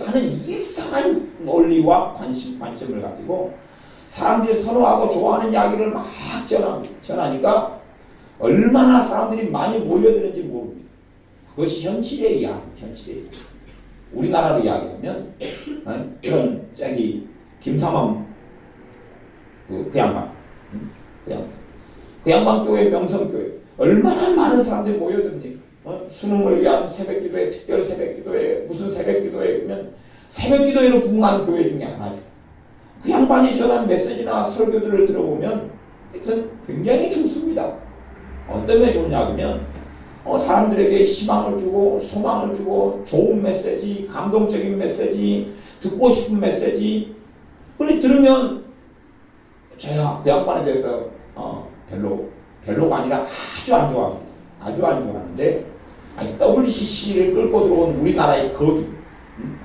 하는 이상한 논리와 관점을 가지고 사람들이 선호하고 좋아하는 이야기를 막 전하니까 얼마나 사람들이 많이 몰려드는지 모릅니다. 그것이 현실의 이야기, 현실의 이야기. 우리나라로 이야기하면 그런 김삼엄 그 양반, 그 양반 교회 명성교회 얼마나 많은 사람들이 모여듭니까? 수능을 위한 새벽기도회, 특별 새벽기도회, 무슨 새벽기도회 그러면 새벽기도회로 부흥하는 교회 중에 하나죠. 그 양반이 전한 메시지나 설교들을 들어보면 하여튼 굉장히 좋습니다. 어떤 게 좋냐 그러면 사람들에게 희망을 주고 소망을 주고 좋은 메시지, 감동적인 메시지, 듣고 싶은 메시지 그걸 들으면 제가 그 양반에 대해서 별로가 아니라 아주 안 좋아합니다. 아주 안 좋아하는데 WCC를 끌고 들어온 우리나라의 거주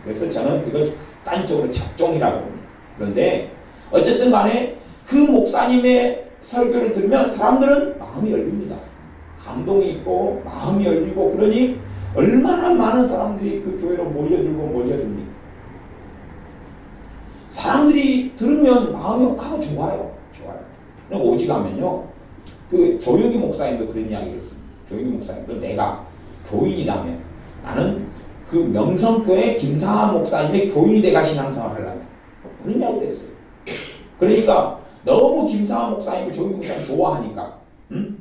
그래서 저는 그걸 극단적으로 작종이라고 합니다. 그런데 어쨌든 간에 그 목사님의 설교를 들으면 사람들은 마음이 열립니다. 감동이 있고 마음이 열리고 그러니 얼마나 많은 사람들이 그 교회로 몰려듭니까? 사람들이 들으면 마음이 혹하고 좋아요. 오직하면요. 그 조용기 목사님도 그런 이야기를 했습니다. 조용기 목사님도 내가 교인이라면 나는 그 명성교회 김상한 목사님의 교인이 돼가 신앙생활을 하려고 그런 이야기를 했어요. 그러니까 너무 김상한 목사님을 조용기 목사님 좋아하니까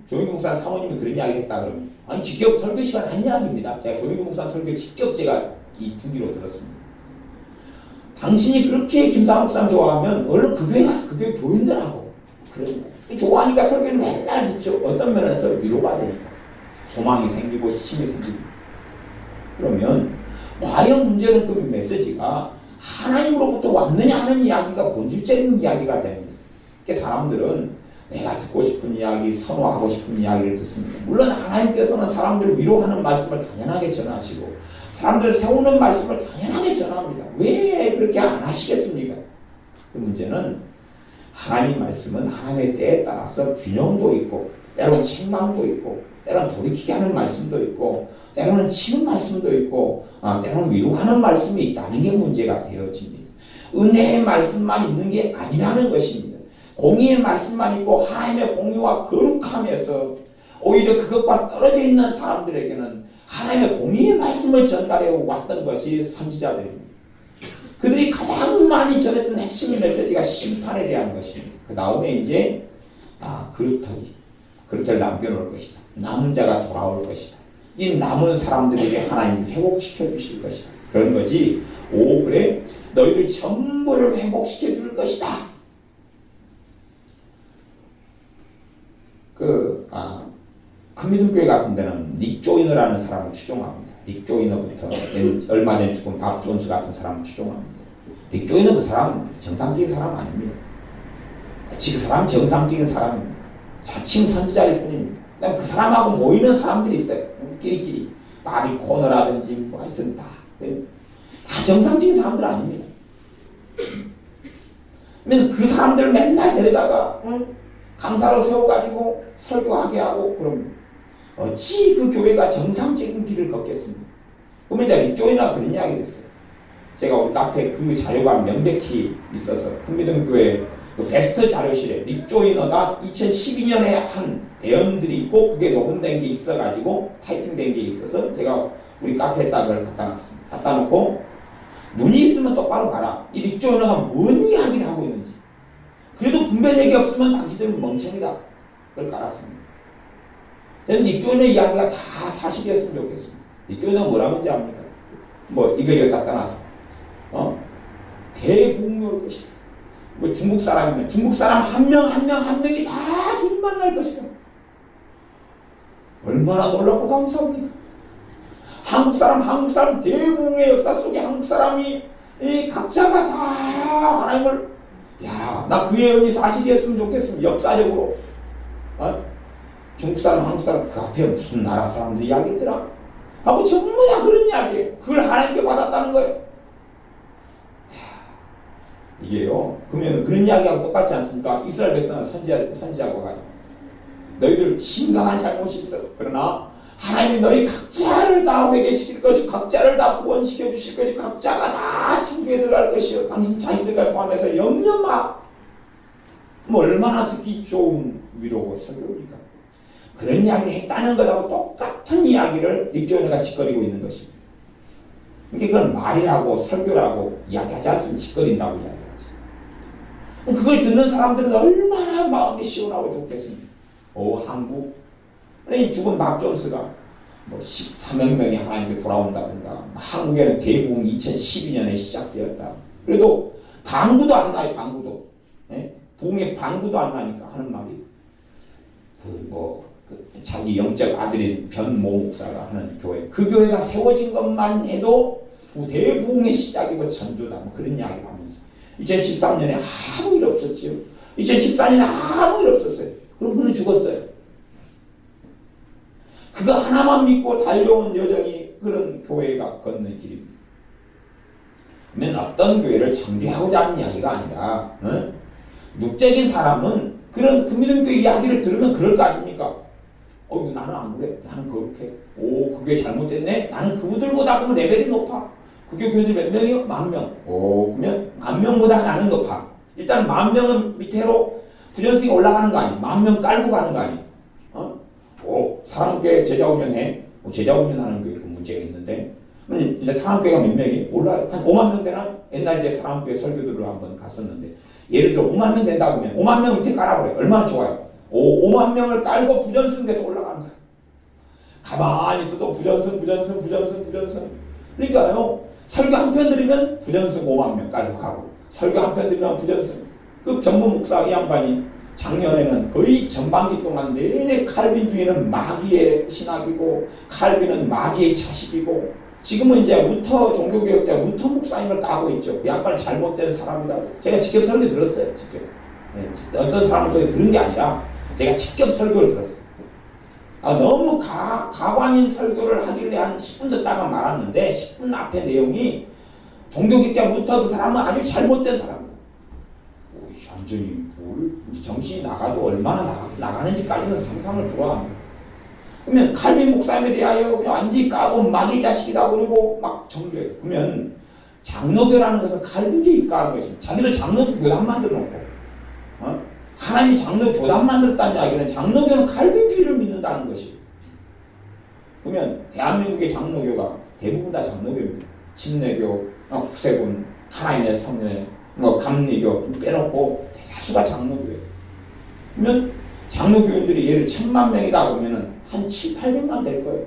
조용기 목사님 사모님이 그런 이야기를 했다 그러면 아니 직접 설교 시간 한 이야기입니다. 제가 조용기 목사님 설교 직접 제가 이 주기로 들었습니다. 당신이 그렇게 김상한 목사님 좋아하면 얼른 그 교회 가서 그 교회 교인들하고 그런 좋아하니까 설교를 맨날 듣죠. 어떤 면에서 위로가 되니까 소망이 생기고 힘이 생기고 그러면 과연 문제는 그 메시지가 하나님으로부터 왔느냐 하는 이야기가 본질적인 이야기가 됩니다. 그러니까 사람들은 내가 듣고 싶은 이야기, 선호하고 싶은 이야기를 듣습니다. 물론 하나님께서는 사람들을 위로하는 말씀을 당연하게 전하시고 사람들을 세우는 말씀을 당연하게 전합니다. 왜 그렇게 안 하시겠습니까? 그 문제는 하나님 말씀은 하나님의 때에 따라서 균형도 있고 때로는 책망도 있고 때로는 돌이키게 하는 말씀도 있고 때로는 치는 말씀도 있고 때로는 위로하는 말씀이 있다는 게 문제가 되어집니다. 은혜의 말씀만 있는 게 아니라는 것입니다. 공의의 말씀만 있고 하나님의 공의와 거룩함에서 오히려 그것과 떨어져 있는 사람들에게는 하나님의 공의의 말씀을 전달해 왔던 것이 선지자들입니다. 그들이 가장 많이 전했던 핵심 메시지가 심판에 대한 것입니다. 그 다음에 이제 그릇을 남겨놓을 것이다. 남은 자가 돌아올 것이다. 이 남은 사람들에게 하나님이 회복시켜 주실 것이다. 그런 거지. 그래 너희를 전부를 회복시켜 줄 것이다. 큰 믿음교회 같은 데는 닉 조이너라는 사람을 추종합니다. 닉 조이너부터 얼마 전에 죽은 밥 존스 같은 사람을 추종합니다. 닉 조이너 그 사람 정상적인 사람 아닙니다. 그 사람 정상적인 사람입니다. 자칭 선지자일 뿐입니다. 그 사람하고 모이는 사람들이 있어요. 끼리끼리 바비 코너라든지 뭐 하여튼 다 정상적인 사람들 아닙니다. 그 사람들을 맨날 데려다가 강사로 세워가지고 설교하게 하고 그럼 어찌 그 교회가 정상적인 길을 걷겠습니까? 그러면 이제 닉조이너가 그런 이야기를 했어요. 제가 우리 카페 그 자료가 명백히 있어서 큰믿음교회 그 베스트 자료실에 닉조이너가 2012년에 한 애언들이 있고 그게 녹음된 게 있어가지고 타이핑된 게 있어서 제가 우리 카페에다 그걸 갖다 놨습니다. 갖다 놓고 눈이 있으면 똑바로 봐라. 이 닉조이너가 뭔 이야기를 하고 있는지. 그래도 분별력이 없으면 당신들은 멍청이다. 그걸 깔았습니다. 닉조이너 이야기가 다 사실이었으면 좋겠습니다. 닉조이너가 뭐라는지 압니까? 이거 갖다 놨어. 대국묘일 것이다. 중국 사람이면 중국 사람 한 명이 다 주님 만날 것이다. 얼마나 놀랍고 감사합니까? 한국 사람 대부분의 역사 속에 한국 사람이 이 각자가 다 하나님을 나 그 예언이 사실이었으면 좋겠습니다. 역사적으로 중국 사람, 한국 사람 그 앞에 무슨 나라 사람들 이야기 있더라 하고 전부 다 그런 이야기예요. 그걸 하나님께 받았다는 거예요. 이게요. 그러면 그런 이야기하고 똑같지 않습니까? 이스라엘 백성은 선지자가 가지고 너희들 심각한 잘못이 있어. 그러나 하나님이 너희 각자를 다 회개시킬 것이고 각자를 다 구원시켜 주실 것이고 각자가 다 천국에 들어갈 것이요 당신 자신들까지 포함해서 염려 마. 얼마나 듣기 좋은 위로고 설교입니까? 그런 이야기를 했다는 것하고 똑같은 이야기를 닉조이너가 짓거리고 있는 것입니다. 그러니까 그건 말이라고 설교라고 이야기하지 않으면 짓거린다고 이야기하지. 그걸 듣는 사람들은 얼마나 마음이 시원하고 좋겠습니까? 한국 이 죽은 막 존스가 13억 명이 하나님께 돌아온다든가 한국에는 대부흥 2012년에 시작되었다. 그래도 방구도 안 나요. 방구도. 부흥의 방구도 안 나니까 하는 말이 자기 영적 아들인 변모 목사가 하는 교회 그 교회가 세워진 것만 해도 대부흥의 시작이고 전조다 그런 이야기를 하면서 2013년에 아무 일 없었지요. 2014년에 아무 일 없었어요. 그럼 그는 죽었어요. 그거 하나만 믿고 달려온 여정이 그런 교회가 걷는 길입니다. 그러면 어떤 교회를 창조하고자 하는 이야기가 아니라 육적인 사람은 그런 그 믿음교회 이야기를 들으면 그럴 거 아닙니까? 나는 안 그래. 나는 거룩해. 그 교회 잘못됐네. 나는 그분들보다 그러면 레벨이 높아. 그 교회들 몇 명이요? 10,000명. 그러면 10,000명보다 나는 높아. 일단 10,000명은 밑으로 부전승이 올라가는 거 아니에요. 10,000명 깔고 가는 거 아니에요. 사람교회 제자훈련해. 제자훈련하는 교회 그 문제가 있는데 이제 사람교회가 몇 명이 올라요. 한 50,000명 되나? 옛날 이제 사람교회 설교들을 한번 갔었는데 예를 들어 50,000명 된다고 하면 50,000명 밑에 깔아버려요. 얼마나 좋아요. 50,000명을 깔고 부전승 돼서 올라가는 거예요. 가만히 있어도 부전승. 그러니까요. 설교 한 편 들으면 부전승 50,000명 깔고 가고 설교 한 편 들으면 부전승. 그 전무 목사 이 양반이 작년에는 거의 전반기 동안 내내 칼빈주의는 마귀의 신학이고 칼빈은 마귀의 자식이고 지금은 이제 루터 종교개혁자 루터 목사님을 까고 있죠. 그 양반은 잘못된 사람이다. 제가 직접 설교 들었어요. 직접. 어떤 사람을 저희 들은 게 아니라 제가 직접 설교를 들었어요. 너무 가관인 설교를 하길래 한 10분 듣다가 말았는데 10분 앞에 내용이 종교개혁자 루터 그 사람은 아주 잘못된 사람이에요. 완전히 정신이 나가도 얼마나 나가는지까지는 상상을 불허합니다. 그러면 칼빈 목사님에 대하여 그냥 완전히 까고 마귀 자식이다 그러고 막 정죄해요. 그러면 장로교라는 것은 칼빈주의 까는 것입니다. 자기들 장로교 교단 만들어놓고 하나님이 장로 교단 만들었다는 이야기는 장로교는 칼빈주의를 믿는다는 것이에요. 그러면 대한민국의 장로교가 대부분 다 장로교입니다. 침례교, 구세군, 하나님의 성례, 감리교 빼놓고 대다수가 장로교예요. 그러면 장로교인들이 예를 1,000,000명이다 그러면은 한 7,800만 될 거예요.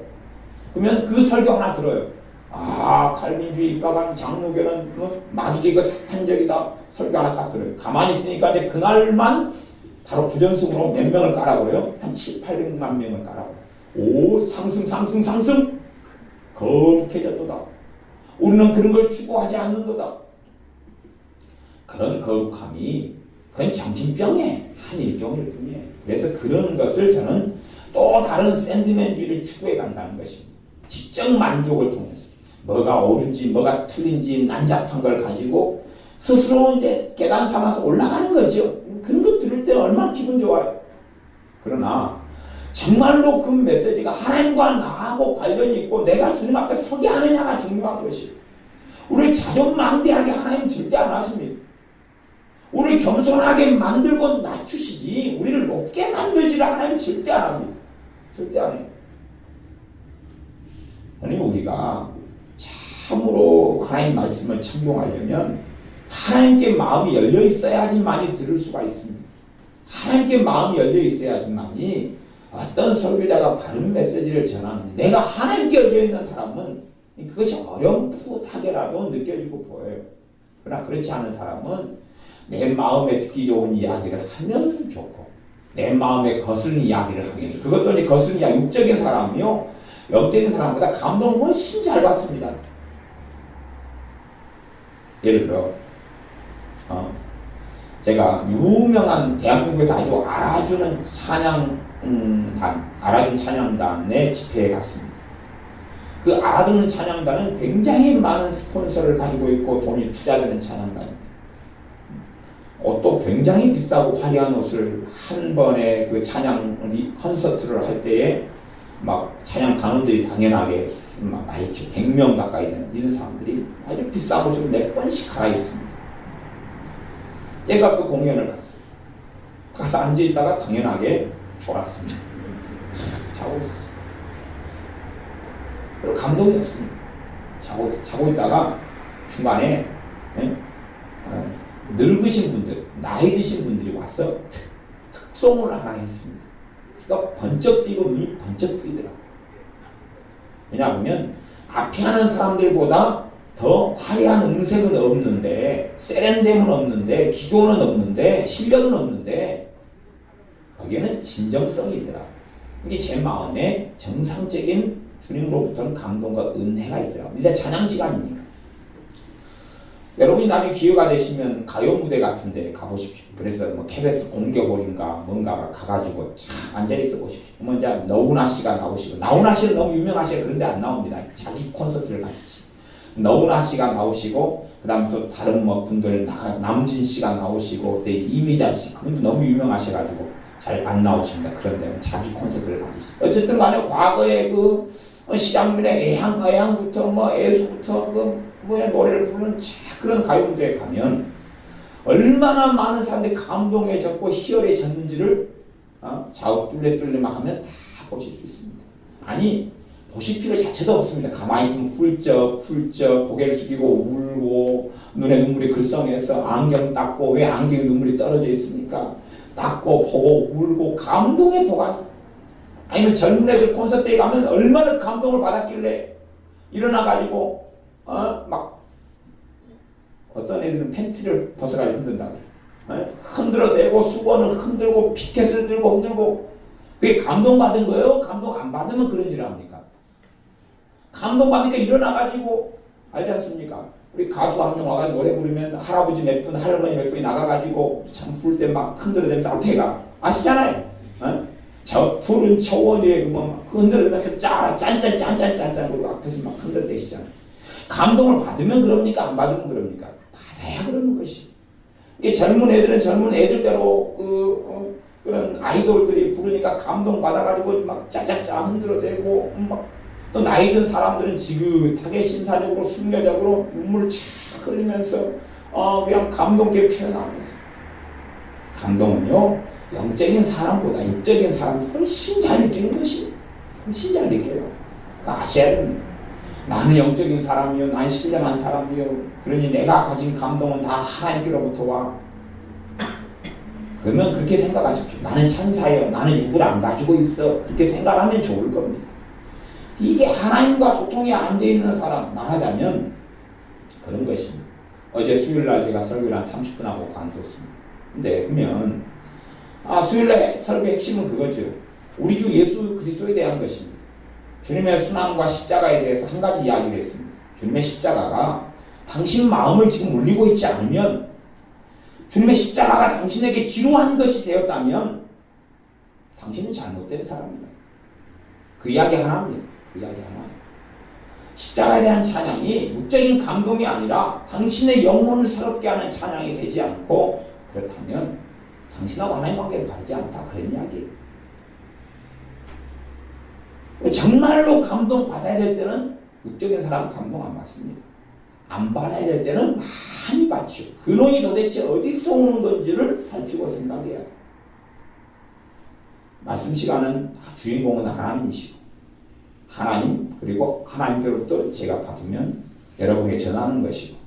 그러면 그 설교 하나 들어요. 칼빈주의 입각한 장로교는 마귀적이고 사탄적이다. 설교 하나 딱 들어요. 가만히 있으니까 이제 그날만 바로 부전승으로 몇 명을 깔아버려요? 한 7,800만 명을 깔아버려요. 상승. 거룩해졌도다. 우리는 그런 걸 추구하지 않는도다. 그런 거룩함이 그건 정신병의 한 일종일 뿐이에요. 그래서 그런 것을 저는 또 다른 샌드맨주의를 추구해 간다는 것입니다. 지적 만족을 통해서 뭐가 옳은지 뭐가 틀린지 난잡한 걸 가지고 스스로 이제 계단 삼아서 올라가는 거죠. 그런 거 들을 때 얼마나 기분 좋아요. 그러나 정말로 그 메시지가 하나님과 나하고 관련이 있고 내가 주님 앞에 서게 하느냐가 중요한 것이에요. 우리를 자존망대하게 하나님 절대 안 하십니다. 우리를 겸손하게 만들고 낮추시니 우리를 높게 만들지를 하나님 절대 안 합니다. 절대 안 해요. 아니 우리가 참으로 하나님 말씀을 청종하려면 하나님께 마음이 열려 있어야지만이 들을 수가 있습니다. 하나님께 마음이 열려 있어야지만이 어떤 설교자가 바른 메시지를 전하는 내가 하나님께 열려 있는 사람은 그것이 어렴풋하게라도 느껴지고 보여요. 그러나 그렇지 않은 사람은 내 마음에 듣기 좋은 이야기를 하면 좋고 내 마음에 거스른 이야기를 하면 그것도 이제 거스른 이야기 육적인 사람이요. 영적인 사람보다 감동을 훨씬 잘 받습니다. 예를 들어 제가 유명한 대한민국에서 아주 알아주는 알아준 찬양단의 집회에 갔습니다. 그 알아주는 찬양단은 굉장히 많은 스폰서를 가지고 있고 돈이 투자되는 찬양단입니다. 옷도 굉장히 비싸고 화려한 옷을 한 번에 그 찬양 콘서트를 할 때에 막 찬양 단원들이 당연하게 막 100명 가까이 되는 이런 사람들이 아주 비싼 옷을 몇 번씩 갈아입습니다. 얘가 그 공연을 갔어요. 가서 앉아있다가 당연하게 졸았습니다. 자고 있었어요. 그리고 감동이 없습니다. 자고 있다가 중간에 늙으신 분들, 나이 드신 분들이 와서 특송을 하나 했습니다. 그가 번쩍 뛰고 눈이 번쩍 뜨이더라고요. 왜냐하면 앞에 하는 사람들보다 더 화려한 음색은 없는데, 세련됨은 없는데, 기교는 없는데, 실력은 없는데, 거기에는 진정성이 있더라고요. 이게 제 마음에 정상적인 주님으로부터는 감동과 은혜가 있더라고요. 이제 찬양 시간이니까. 여러분이 나중에 기회가 되시면 가요 무대 같은 데 가보십시오. 그래서 뭐 KBS 공개홀인가 뭔가 가가지고 참 앉아있어 보십시오. 그러면 이제 너우나 씨가 나오시고, 나우나 씨는 너무 유명하시고 그런데 안 나옵니다. 자기 콘서트를 가시지. 너우나 씨가 나오시고, 그 다음 또 다른 뭐 분들, 남진 씨가 나오시고, 또 이미자 씨, 그분도 너무 유명하셔가지고 잘 안 나오십니다. 그런데 자기 콘서트를 가시지. 어쨌든 간에 과거에 그 시장민의 애향부터 뭐 애수부터 그 뭐야 노래를 부르는 그런 가요무대에 가면 얼마나 많은 사람들이 감동에 젖고 희열에 젖는지를 좌우 뚫레뚫레만 하면 다 보실 수 있습니다. 아니 보실 필요 자체도 없습니다. 가만히 있으면 훌쩍 고개를 숙이고 울고 눈에 눈물이 글썽해서 안경 닦고, 왜 안경에 눈물이 떨어져 있습니까? 닦고 보고 울고 감동의 도가니. 아니면 젊은 애들 콘서트에 가면 얼마나 감동을 받았길래 일어나가지고 막 어떤 애들은 팬티를 벗어가지고 흔든다 그래요. 흔들어대고 수건을 흔들고 피켓을 들고 흔들고. 그게 감동받은 거예요? 감동 안 받으면 그런 일을 합니까? 감동받으니까 일어나가지고, 알지 않습니까? 우리 가수 한 명 와가지고 노래 부르면 할아버지 몇 분, 할머니 몇 분이 나가가지고 참 부를 때 막 흔들어대면서 앞에가 아시잖아요. 저 푸른 초원에 뭐 흔들어대면서 짠짠 그리고 앞에서 막 흔들어대시잖아요. 감동을 받으면 그럽니까? 안 받으면 그럽니까? 받아야 그러는 것이. 이게 젊은 애들은 젊은 애들대로 그런 아이돌들이 부르니까 감동받아가지고 막 짜짜짜 흔들어대고 또 나이 든 사람들은 지긋하게 심사적으로 순교적으로 눈물을 착 흘리면서 그냥 감동게 표현하면서. 감동은요 영적인 사람보다 육적인 사람이 훨씬 잘 느끼는 것이 훨씬 잘 느껴요. 그러니까 아셔야 됩니다. 나는 영적인 사람이요, 난 신령한 사람이요, 그러니 내가 가진 감동은 다 하나님께로부터 와. 그러면 그렇게 생각하십시오. 나는 천사요, 나는 육을 안 가지고 있어. 그렇게 생각하면 좋을 겁니다. 이게 하나님과 소통이 안 돼 있는 사람, 말하자면 그런 것입니다. 어제 수요일날 제가 설교를 한 30분 하고 관뒀습니다. 근데 그러면 수요일날 설교의 핵심은 그거죠. 우리 주 예수 그리스도에 대한 것입니다. 주님의 순환과 십자가에 대해서 한 가지 이야기를 했습니다. 주님의 십자가가 당신 마음을 지금 울리고 있지 않으면, 주님의 십자가가 당신에게 지루한 것이 되었다면 당신은 잘못된 사람입니다. 그 이야기 하나입니다. 그 이야기 하나. 십자가에 대한 찬양이 육적인 감동이 아니라 당신의 영혼을 새롭게 하는 찬양이 되지 않고, 그렇다면 당신하고 하나님 관계를 바르지 않다. 그런 이야기예요. 정말로 감동 받아야 될 때는 육적인 사람은 감동 안 받습니다. 안 받아야 될 때는 많이 받죠. 근원이 도대체 어디서 오는 건지를 살피고 생각해야 돼요. 말씀 시간은 주인공은 하나님이시고, 하나님 그리고 하나님께로부터 제가 받으면 여러분에게 전하는 것이고,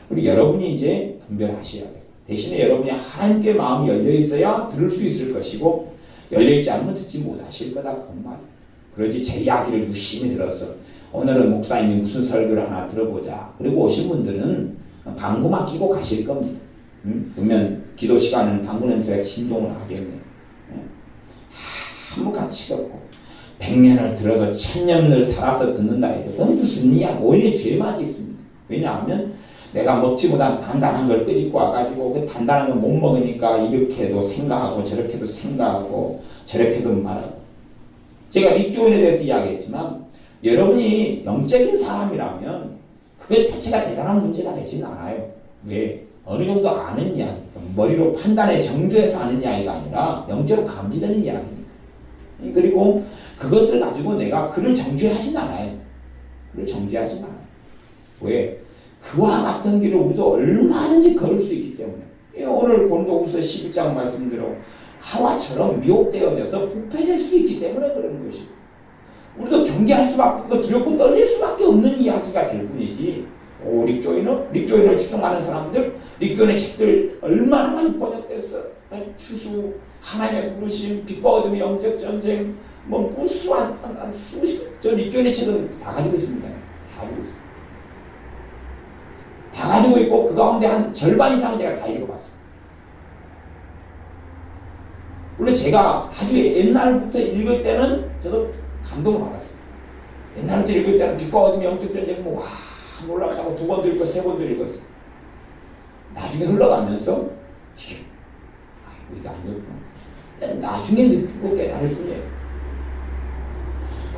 그리고 여러분이 이제 분별하셔야 돼요. 대신에 여러분이 하나님께 마음이 열려 있어야 들을 수 있을 것이고, 열려 있지 않으면 듣지 못하실 거다 그 말이에요. 그러지 제 이야기를 유심히 들어서 오늘은 목사님이 무슨 설교를 하나 들어보자. 그리고 오신 분들은 방구만 끼고 가실 겁니다. 그러면 기도 시간에는 방구 냄새가 진동을 하겠네. 아무 가치가 없고 100년을 들어도 1000년을 살아서 듣는다 해도 그건 무슨 이야. 오히려 죄만 있습니다. 왜냐하면 내가 먹지 못한 단단한 걸 끄집고 와가지고 그 단단한 걸 못 먹으니까 이렇게도 생각하고 저렇게도 생각하고 저렇게도 말하고. 제가 릭조인에 대해서 이야기했지만 여러분이 영적인 사람이라면 그것 자체가 대단한 문제가 되지는 않아요. 왜? 어느 정도 아는 이야기, 머리로 판단해 정죄해서 아는 이야기가 아니라 영적으로 감지되는 이야기입니다. 그리고 그것을 가지고 내가 그를 정죄하진 않아요. 그를 정죄하진 않아요. 왜? 그와 같은 길을 우리도 얼마든지 걸을 수 있기 때문에. 오늘 고린도후서 11장 말씀대로 하와처럼 미혹되어져서 부패될 수 있기 때문에 그런 것이고, 우리도 경계할 수밖에 없고 두렵고 떨릴 수밖에 없는 이야기가 될 뿐이지. 릭조인을 추종하는 사람들, 릭조인의 책들 얼마나 많이 번역됐어. 추수, 하나님의 부르심, 빛과 어둠의 영적 전쟁, 뭐 무수한 수십, 저 릭조인의 책은 다 가지고 있습니다. 다 가지고 있어요. 다 가지고 있고 그 가운데 한 절반 이상은 제가 다 읽어봤어요. 물론 제가 아주 옛날부터 읽을 때는 저도 감동을 받았어요. 옛날부터 읽을 때는 빛과 어둠의 영적 전쟁 뭐 와 놀랍다고 2번도 읽고 3번도 읽었어요. 나중에 흘러가면서 이게 아니었구나. 나중에 느끼고 깨달을 뿐이에요.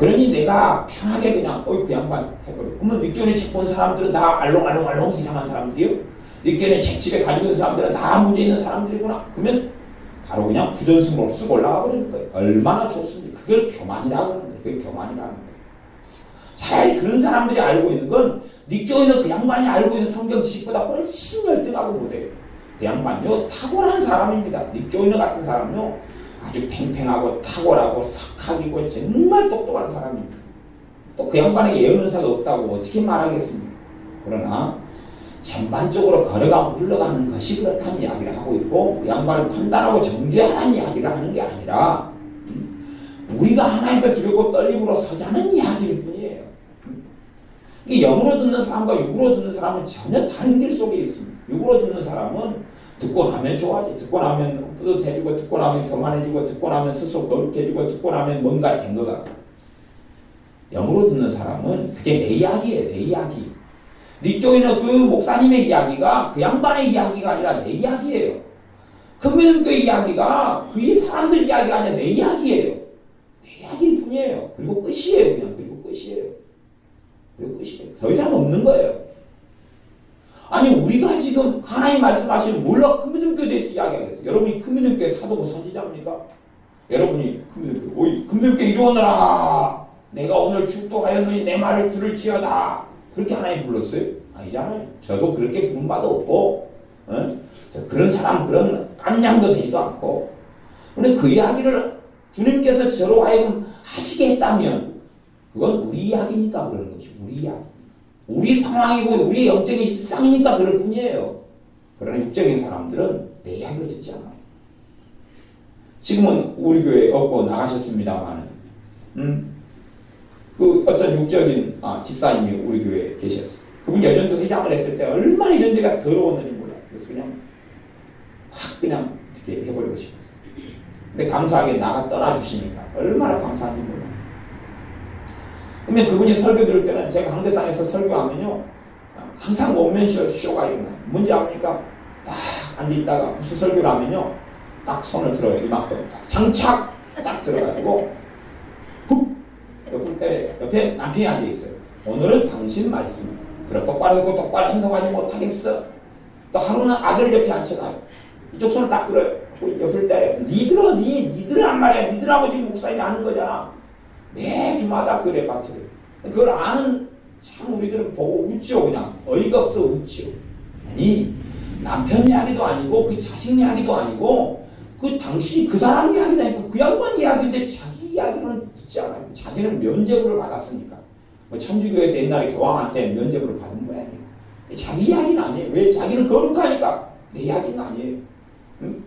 그러니 내가 편하게 그냥 그 양반 해버려. 그러면 닉견의 책 본 사람들은 다 알롱알롱 이상한 사람들이요. 닉견의 책 집에 가지고 있는 사람들은 다 문제 있는 사람들이구나. 그러면 바로 그냥 부전승으로 쓱 올라가 버리는 거예요. 얼마나 좋습니까? 그걸 교만이라고 하는 거예요. 그걸 교만이라는 거예요. 차라리 그런 사람들이 알고 있는 건 닉조인은 그 양반이 알고 있는 성경 지식보다 훨씬 열등하고 못해요. 그 양반요 탁월한 사람입니다. 닉조인 같은 사람요 아주 팽팽하고 탁월하고 석학이고 정말 똑똑한 사람입니다. 또 그 양반에게 예언 은사가 없다고 어떻게 말하겠습니까? 그러나 전반적으로 걸어가고 흘러가는 것이 그렇다는 이야기를 하고 있고, 그 양반을 판단하고 정죄하라는 이야기를 하는 게 아니라 우리가 하나님을 두렵고 떨림으로 서자는 이야기일 뿐이에요. 영으로 듣는 사람과 육으로 듣는 사람은 전혀 다른 길 속에 있습니다. 육으로 듣는 사람은 듣고 나면 좋아지, 듣고 나면 뿌듯해지고, 듣고 나면 교만해지고, 듣고 나면 스스로 거룩해지고, 듣고 나면 뭔가 된 것 같고. 영으로 듣는 사람은 그게 내 이야기예요. 내 이야기. 릭조이는 그 목사님의 이야기가 그 양반의 이야기가 아니라 내 이야기예요. 금민교회 이야기가 그 사람들 이야기가 아니라 내 이야기예요. 내 이야기일 뿐이에요. 그리고 끝이에요. 그냥 그리고 끝이에요. 그리고 끝이에요. 더 이상 없는 거예요. 아니 우리가 지금 하나님 말씀하시는 몰라 금민교회에 대해서 이야기하겠어요. 여러분이 금민교회 사도고 선지자입니까? 여러분이 금민교회 이리 오너라. 내가 오늘 축도하였느니 내 말을 들을지어다. 그렇게 하나님 불렀어요? 아니잖아요. 저도 그렇게 부른 바도 없고, 그런 사람, 그런 깜냥도 되지도 않고. 그런데 그 이야기를 주님께서 저로 하여금 하시게 했다면, 그건 우리 이야기니까 그러는 것이 우리 이야기. 우리 상황이고, 우리 영적인 실상이니까 그럴 뿐이에요. 그러나 육적인 사람들은 내 이야기를 듣지 않아요. 지금은 우리 교회에 없고 나가셨습니다만, 그 어떤 육적인 집사님이 우리 교회에 계셨어요. 그분 예전도 회장을 했을 때 얼마나 예전대가 더러웠는지 몰라요. 그래서 그냥 이렇게 해버리고 싶었어요. 근데 감사하게 나가 떠나주시니까 얼마나 감사한지 몰라요. 그러면 그분이 설교 들을 때는 제가 항대상에서 설교하면요 항상 원맨 쇼가 일어나요. 뭔지 압니까? 딱 앉아있다가 무슨 설교를 하면요 딱 손을 들어요. 이만큼 장착 딱 들어가지고 훅 옆에 남편이 앉아있어요. 오늘은 당신 말씀. 그래, 똑바로 하고 똑바로 행동하지 못하겠어. 또 하루는 아들 옆에 앉혀놔요. 이쪽 손을 딱 들어요. 옆을 때려요. 니들란 말이야. 니들하고 지금 목사님이 하는 거잖아. 매주마다 그 레파토리. 그걸 아는 참 우리들은 보고 웃죠. 그냥 어이가 없어 웃죠. 아니 남편 이야기도 아니고 그 자식 이야기도 아니고 그 당신이 그 사람 이야기도 아니고 그 양반 이야기인데 자기 이야기는 듣지 않아요. 자기는 면죄부를 받았으니까. 뭐 천주교에서 옛날에 교황한테 면죄부를 받은 거야. 자기 이야기는 아니에요. 왜? 자기는 거룩하니까. 내 이야기는 아니에요. 응?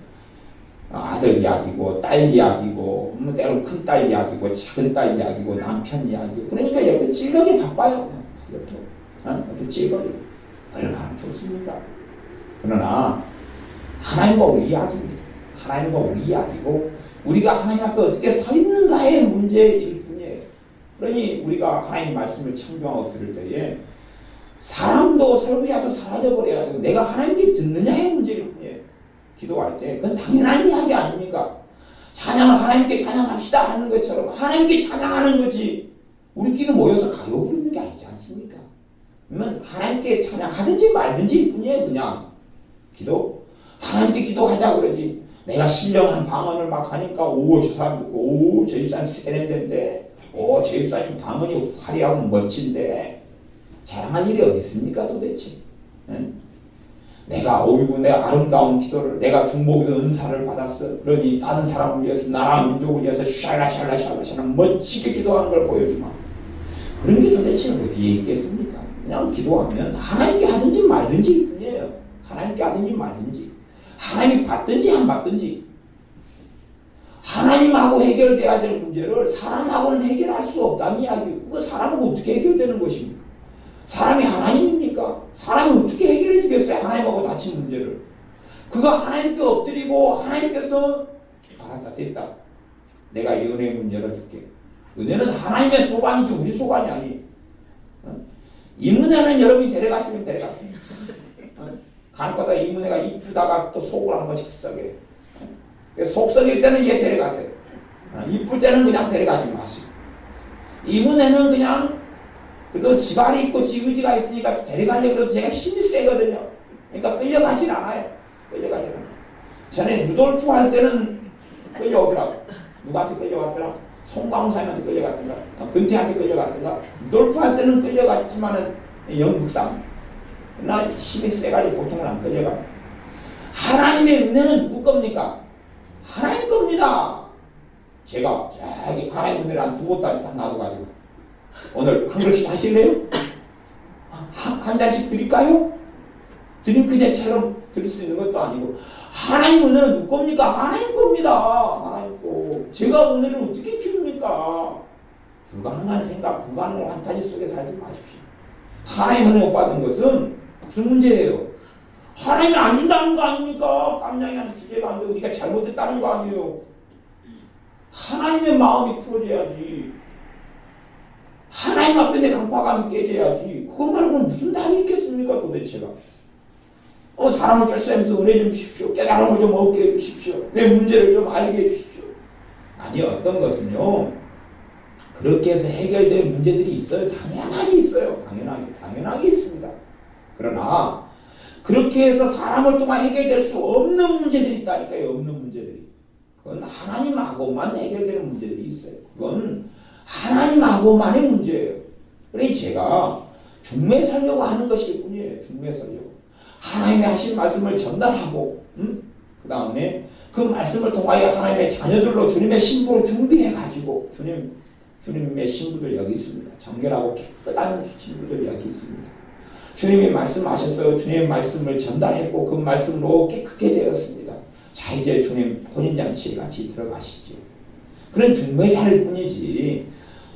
아들 이야기고 딸 이야기고 뭐 때로는 큰딸 이야기고 작은딸 이야기고 남편 이야기고 그러니까 옆에 찔러기 바빠요. 옆에 찔러기 얼마나 좋습니까? 그러나 하나님과 우리 이야기입니다. 하나님과 우리 이야기고 우리가 하나님 앞에 어떻게 서 있는가의 문제일 뿐이에요. 그러니 우리가 하나님 말씀을 청중하고 들을 때에 사람도 설교자도 사라져버려야 되고 내가 하나님께 듣느냐의 문제일 뿐이에요. 기도할 때 그건 당연한 이야기 아닙니까? 찬양을 하나님께 찬양합시다 하는 것처럼 하나님께 찬양하는 거지 우리끼리 모여서 가요 부르는 게 아니지 않습니까? 그러면 하나님께 찬양하든지 말든지 뿐이에요. 그냥 기도 하나님께 기도하자 그러지 내가 신령한 방언을 막 하니까 저 사람 듣고 저 집사님 세련된데 저 집사님 방언이 화려하고 멋진데 자랑할 일이 어디 있습니까 도대체? 응? 내가 내 아름다운 기도를 내가 중보기도 은사를 받았어. 그러니 다른 사람을 위해서 나라 민족을 위해서 샬라샬라샬라샬라 멋지게 기도하는 걸 보여주마. 그런 게 도대체 어디에 있겠습니까? 그냥 기도하면 하나님께 하든지 말든지 뿐이에요. 하나님께 하든지 말든지 하나님이 받든지 안 받든지 하나님하고 해결돼야 될 문제를 사람하고는 해결할 수 없다는 이야기예요. 그거 사람하고 어떻게 해결되는 것입니까? 사람이 하나님입니까? 사람이 어떻게 해결해 주겠어요? 하나님하고 닥친 문제를. 그거 하나님께 엎드리고 하나님께서 알았다 됐다. 내가 이 은혜의 문 열어줄게. 은혜는 하나님의 소관이지 우리 소관이 아니. 이 문제는 여러분이 데려갔으면 데려갔습니다. 간혹가다 이 문제가 이쁘다가 또 속을 한 번씩 썩여요. 속 썩일 때는 얘 데려가세요. 이쁠 때는 그냥 데려가지 마시고. 이 문제는 그냥 그래도 지발이 있고 지의지가 있으니까 데려가려고 해도 제가 힘이 세거든요. 그러니까 끌려가진 않아요. 끌려가진 않아요. 전에 루돌프 할 때는 끌려오더라고. 누구한테 끌려갔더라? 송광사님한테 끌려갔던가 근태한테 끌려갔던가 루돌프 할 때는 끌려갔지만은 영국상 나 힘이 세가지고 보통은 안 끌려가. 하나님의 은혜는 누구 겁니까? 하나님 겁니다. 제가 저기 하나님 은혜를 한 두 보따리 딱 놔둬가지고 오늘 한 그릇씩 하실래요? 한 잔씩 드릴까요? 드링크제처럼 드릴 수 있는 것도 아니고 하나님 은혜는 누구 겁니까? 하나님 겁니다. 하나님 거. 제가 은혜를 어떻게 줍니까? 불가능한 생각, 불가능한 판타지 속에 살지 마십시오. 하나님 은혜 못 받은 것은 무슨 문제예요? 하나님이 안 준다는 거 아닙니까? 깜냥이한 주제가 안 되고 우리가 잘못했다는 거 아니에요? 하나님의 마음이 풀어져야지. 하나님 앞에 내 강파감이 깨져야지. 그거 말고는 무슨 답이 있겠습니까 도대체가? 사람을 쫓아내면서 은혜 좀 주십시오. 깨달음을 좀 얻게 해주십시오. 내 문제를 좀 알게 해주십시오. 아니 어떤 것은요. 그렇게 해서 해결될 문제들이 있어요. 당연하게 있어요. 당연하게 있습니다. 그러나 그렇게 해서 사람을 통해 해결될 수 없는 문제들이 있다니까요. 없는 문제들이. 그건 하나님하고만 해결되는 문제들이 있어요. 그건 하나님하고만의 문제예요. 그러니 제가 중매 설교가 하는 것일 뿐이에요. 중매 설교. 하나님의 하신 말씀을 전달하고 그 다음에 그 말씀을 통하여 하나님의 자녀들로 주님의 신부로 준비해가지고 주님의 신부들 여기 있습니다. 정결하고 깨끗한 신부들 여기 있습니다. 주님이 말씀하셔서 주님의 말씀을 전달했고 그 말씀으로 깨끗게 되었습니다. 자 이제 주님 혼인잔치에 같이 들어가시죠. 그런 중매자일 뿐이지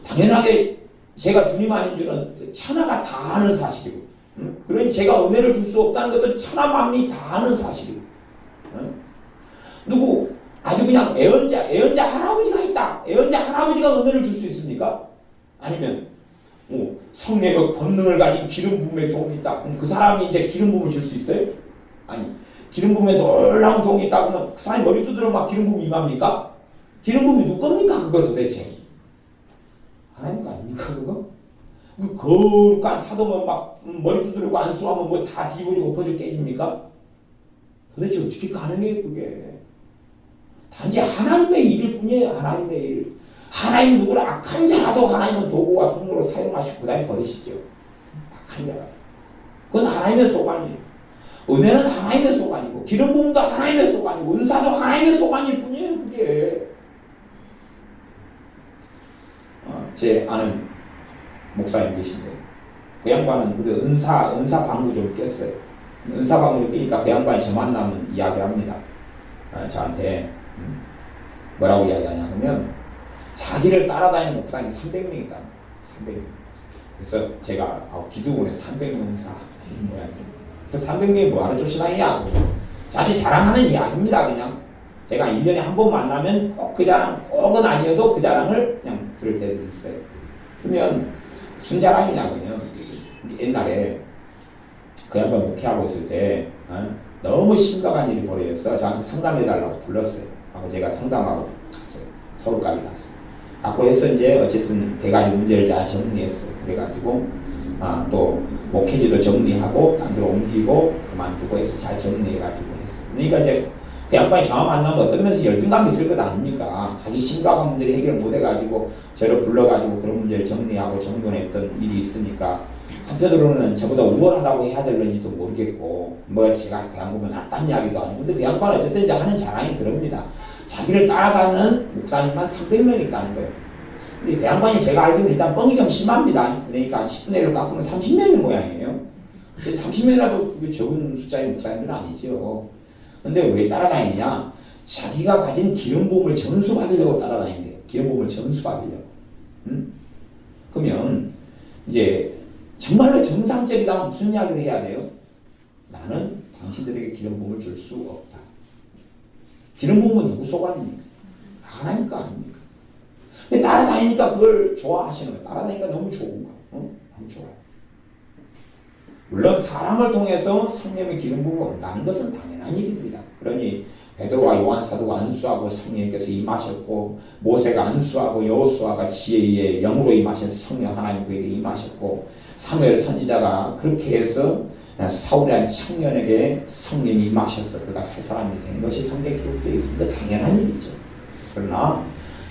당연하게 제가 주님 아닌 줄은 천하가 다 아는 사실이고 그러니 제가 은혜를 줄 수 없다는 것도 천하만민이 다 아는 사실이고 누구 아주 그냥 애언자 할아버지가 있다. 애언자 할아버지가 은혜를 줄 수 있습니까? 아니면 성례력 권능을 가진 기름 부음의 종이 있다. 그럼 그 사람이 이제 기름 부음을 줄 수 있어요? 아니 기름 부음에 놀라운 종이 있다. 그러면 그 사람이 머리 두드려 막 기름 부음이 임합니까? 기름 부음이 누구 겁니까? 그거 도대체 하나님 거 아닙니까 그거? 그 거룩한 사도면 막 머리 두드리고 안수하면 뭐 다 뒤집어지고 엎어져 깨집니까? 도대체 어떻게 가능해요 그게? 단지 하나님의 일일 뿐이에요. 하나님의 일. 하나님 누구를 악한 자라도 하나님은 도구와 통로로 사용하시고 그 다음에 버리시죠. 악한 자라. 그건 하나님의 소관이에요. 은혜는 하나님의 소관이고 기름 부음도 하나님의 소관이고 은사도 하나님의 소관일 뿐이에요. 그게. 제 아는 목사님 계신데 그 양반은 우리 은사 방구 좀 꼈어요. 은사 방구를 끼니까 그 양반이 저 만나면 이야기합니다. 저한테 뭐라고 이야기하냐면 자기를 따라다니는 목사님이 300명 있다. 300명. 그래서 제가 기도원에 300명 은사 뭐야. 그 300명이 뭐하러 쫓아다니냐. 자기 자랑하는 이야기입니다. 그냥 제가 1년에 한 번 만나면 꼭 그 자랑 꼭은 아니어도 그 자랑을 그냥 들을 때도 있어요. 그러면 무슨 자랑이냐면요. 옛날에 그 양반 목회하고 있을 때 너무 심각한 일이 벌어졌어. 저한테 상담해달라고 불렀어요. 하고 제가 상담하고 갔어요. 서울까지 갔어요. 갖고 해서 이제 어쨌든 대가지 문제를 잘 정리했어요. 그래가지고 또 목회지도 정리하고 딴 데로 옮기고 그만두고 해서 잘 정리해가지고 했어요. 그러니까 이제 그 양반이 저와 만나면 어떤 면에서 열등감이 있을 것 아닙니까? 자기 심각한 문제를 해결 못해가지고 저를 불러가지고 그런 문제를 정리하고 정돈했던 일이 있으니까 한편으로는 저보다 우월하다고 해야 될런지도 모르겠고 뭐 제가 그 양반을 낫다는 이야기도 아니고 근데 그 양반은 어쨌든 이제 하는 자랑이 그럽니다. 자기를 따라가는 목사님만 300명 있다는 거예요. 근데 그 양반이 제가 알기로는 일단 뻥이 좀 심합니다. 그러니까 10분의 1을 깎으면 30명인 모양이에요. 30명이라도 그게 적은 숫자의 목사님은 아니죠. 근데 왜 따라다니냐? 자기가 가진 기름 부음을 전수받으려고 따라다닌대요. 기름 부음을 전수받으려고. 그러면 이제 정말로 정상적이다면 무슨 이야기를 해야 돼요? 나는 당신들에게 기름 부음을 줄 수 없다. 기름 부음은 누구 소관입니까? 하나님 거 아닙니까? 근데 따라다니니까 그걸 좋아하시는 거예요. 따라다니니까 너무 좋은 거예요. 너무 좋아요. 물론 사람을 통해서 성령의 기름 부음을 얻는 것은 당연한 일입니다. 그러니 베드로와 요한 사도가 안수하고 성령께서 임하셨고 모세가 안수하고 여호수아가 지혜의 영으로 임하신 성령 하나님 그에게 임하셨고 사무엘 선지자가 그렇게 해서 사울이라는 청년에게 성령이 임하셔서 그가 새 사람이 된 것이 성경에 기록되어 있습니다. 당연한 일이죠. 그러나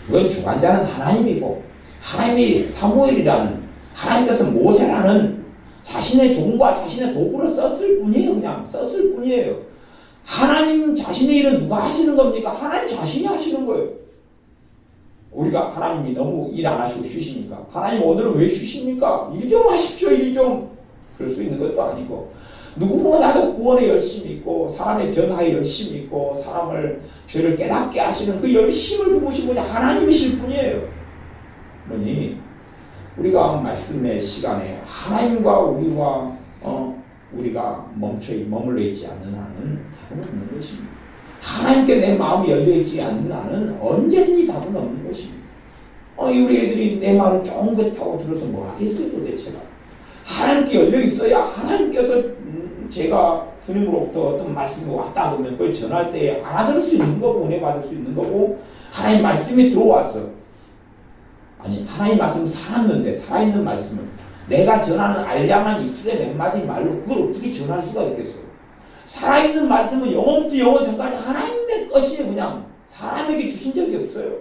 그건 주관자는 하나님이고 하나님이 사무엘이라는 하나님께서 모세라는 자신의 종과 자신의 도구를 썼을 뿐이에요. 그냥 썼을 뿐이에요. 하나님 자신의 일은 누가 하시는 겁니까? 하나님 자신이 하시는 거예요. 우리가 하나님이 너무 일 안 하시고 쉬시니까 하나님 오늘은 왜 쉬십니까? 일 좀 하십시오. 일 좀. 그럴 수 있는 것도 아니고 누구보다도 구원에 열심히 있고 사람의 변화에 열심히 있고 사람을 죄를 깨닫게 하시는 그 열심을 부으신 분이 하나님이실 뿐이에요. 그러니 우리가 말씀의 시간에 하나님과 우리가 머물러 있지 않는 한은 답은 없는 것입니다. 하나님께 내 마음이 열려있지 않는 한은 언제든지 답은 없는 것입니다. 우리 애들이 내 말을 쫑긋하고 들어서 뭐 하겠어요 도대체가. 하나님께 열려있어야 하나님께서 제가 주님으로부터 어떤 말씀이 왔다 그러면 그걸 전할 때 알아들을 수 있는 거고 은혜 받을 수 있는 거고 하나님 말씀이 들어왔어. 아니 하나님 말씀 살았는데 살아있는 말씀을 내가 전하는 알량한 입술의 몇 마디 말로 그걸 어떻게 전할 수가 있겠어요. 살아있는 말씀은 영원부터 영원 전까지 하나님의 것이에요. 그냥 사람에게 주신 적이 없어요.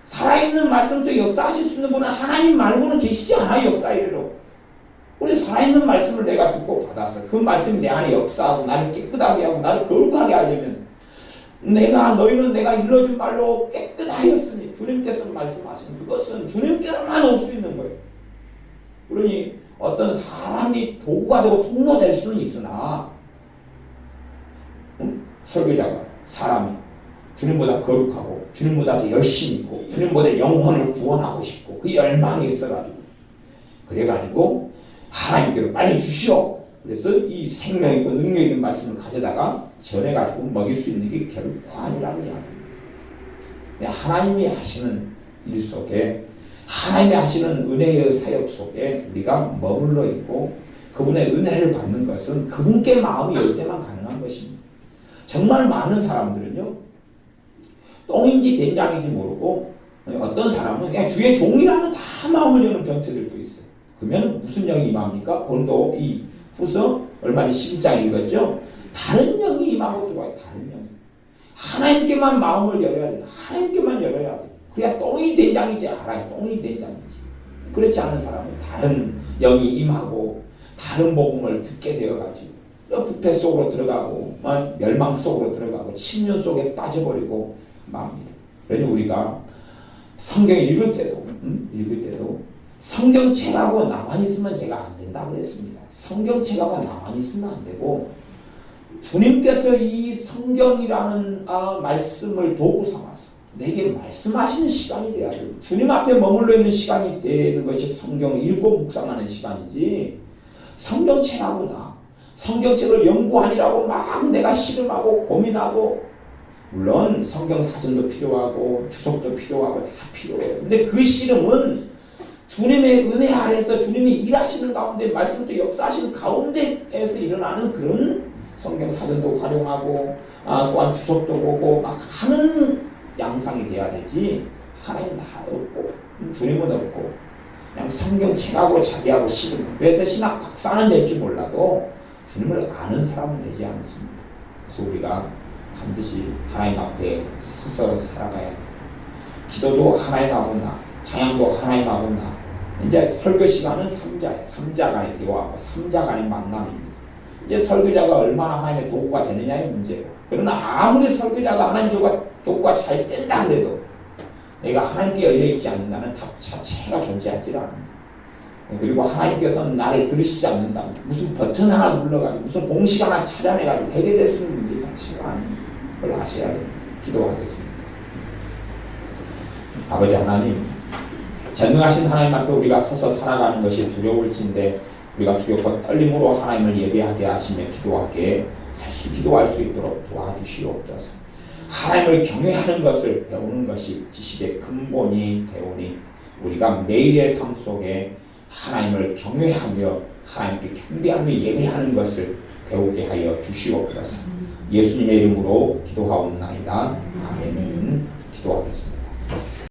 살아있는 말씀부터 역사하실 수 있는 분은 하나님 말고는 계시지 않아요. 역사 이래로. 우리 살아있는 말씀을 내가 듣고 받아서 그 말씀이 내 안에 역사하고 나를 깨끗하게 하고 나를 거룩하게 하려면 너희는 내가 일러준 말로 깨끗하였으니 주님께서 말씀하신 그것은 주님께서만 올 수 있는 거예요. 그러니 어떤 사람이 도구가 되고 통로될 수는 있으나 설교자가 사람이 주님보다 거룩하고 주님보다 더 열심히 있고 주님보다 영혼을 구원하고 싶고 그 열망이 있어가지고 그래가지고 하나님께로 빨리 주시오. 그래서 이 생명 있고 능력 있는 말씀을 가져다가 전해가지고 먹일 수 있는 게 결코 아니라고 이야기합니다. 하나님이 하시는 일 속에 하나님이 하시는 은혜의 사역 속에 우리가 머물러 있고 그분의 은혜를 받는 것은 그분께 마음이 열 때만 가능한 것입니다. 정말 많은 사람들은요 똥인지 된장인지 모르고 어떤 사람은 그냥 주의 종이라는 다 마음을 여는 병태들도 있어요. 그러면 무슨 영이 임합니까? 고린도 이 후서 얼마 전 11장 읽었죠? 다른 영이 임하고 들어와요. 다른 영이. 하나님께만 마음을 열어야 돼요. 하나님께만 열어야 돼요. 그래야 똥이 된장인지 알아요. 똥이 된장인지. 그렇지 않은 사람은 다른 영이 임하고 다른 복음을 듣게 되어가지고 부패 속으로 들어가고 멸망 속으로 들어가고 침륜 속에 빠져버리고 맙니다. 그러니 우리가 성경 읽을 때도 성경책하고 나만 있으면 제가 안 된다고 그랬습니다. 성경책하고 나만 있으면 안 되고 주님께서 이 성경이라는 말씀을 도구 삼아서 내게 말씀하시는 시간이 돼야 돼요. 주님 앞에 머물러 있는 시간이 되는 것이 성경을 읽고 묵상하는 시간이지 성경책하고 성경책을 연구하니라고 막 내가 씨름하고 고민하고 물론 성경 사전도 필요하고 주석도 필요하고 다 필요해요. 근데 그 씨름은 주님의 은혜 아래에서 주님이 일하시는 가운데 말씀도 역사하시는 가운데에서 일어나는 그런 성경 사전도 활용하고 또한 주석도 보고 막 하는 양상이 돼야 되지. 하나님 다 없고 주님은 없고 그냥 성경 책하고 자기하고 싫은 그래서 신학 박사는 될지 몰라도 주님을 아는 사람은 되지 않습니다. 그래서 우리가 반드시 하나님 앞에 서서 살아가야 합니다. 기도도 하나님하고 나, 찬양도 하나님하고 나. 이제 설교 시간은 3자 간의 대화하고 3자 간의 만남입니다. 이제 설교자가 얼마나 하나님의 도구가 되느냐의 문제고, 그러나 아무리 설교자가 하나님 도구가 잘 된다 그래도 내가 하나님께 열려있지 않는 나는 답 자체가 존재하지 않는다. 그리고 하나님께서는 나를 들으시지 않는다. 무슨 버튼 하나 눌러가지고 무슨 공식 하나 찾아내가지고 해결될 수 있는 문제 자체가 아닌 걸 아셔야 됩니다. 기도하겠습니다. 아버지 하나님, 전능하신 하나님 앞에 우리가 서서 살아가는 것이 두려울진데 우리가 두렵고 떨림으로 하나님을 예배하게 하시며 기도할 수 있도록 도와주시옵소서. 하나님을 경외하는 것을 배우는 것이 지식의 근본이 되오니 우리가 매일의 삶 속에 하나님을 경외하며 하나님께 경배하며 예배하는 것을 배우게 하여 주시옵소서. 예수님의 이름으로 기도하옵나이다.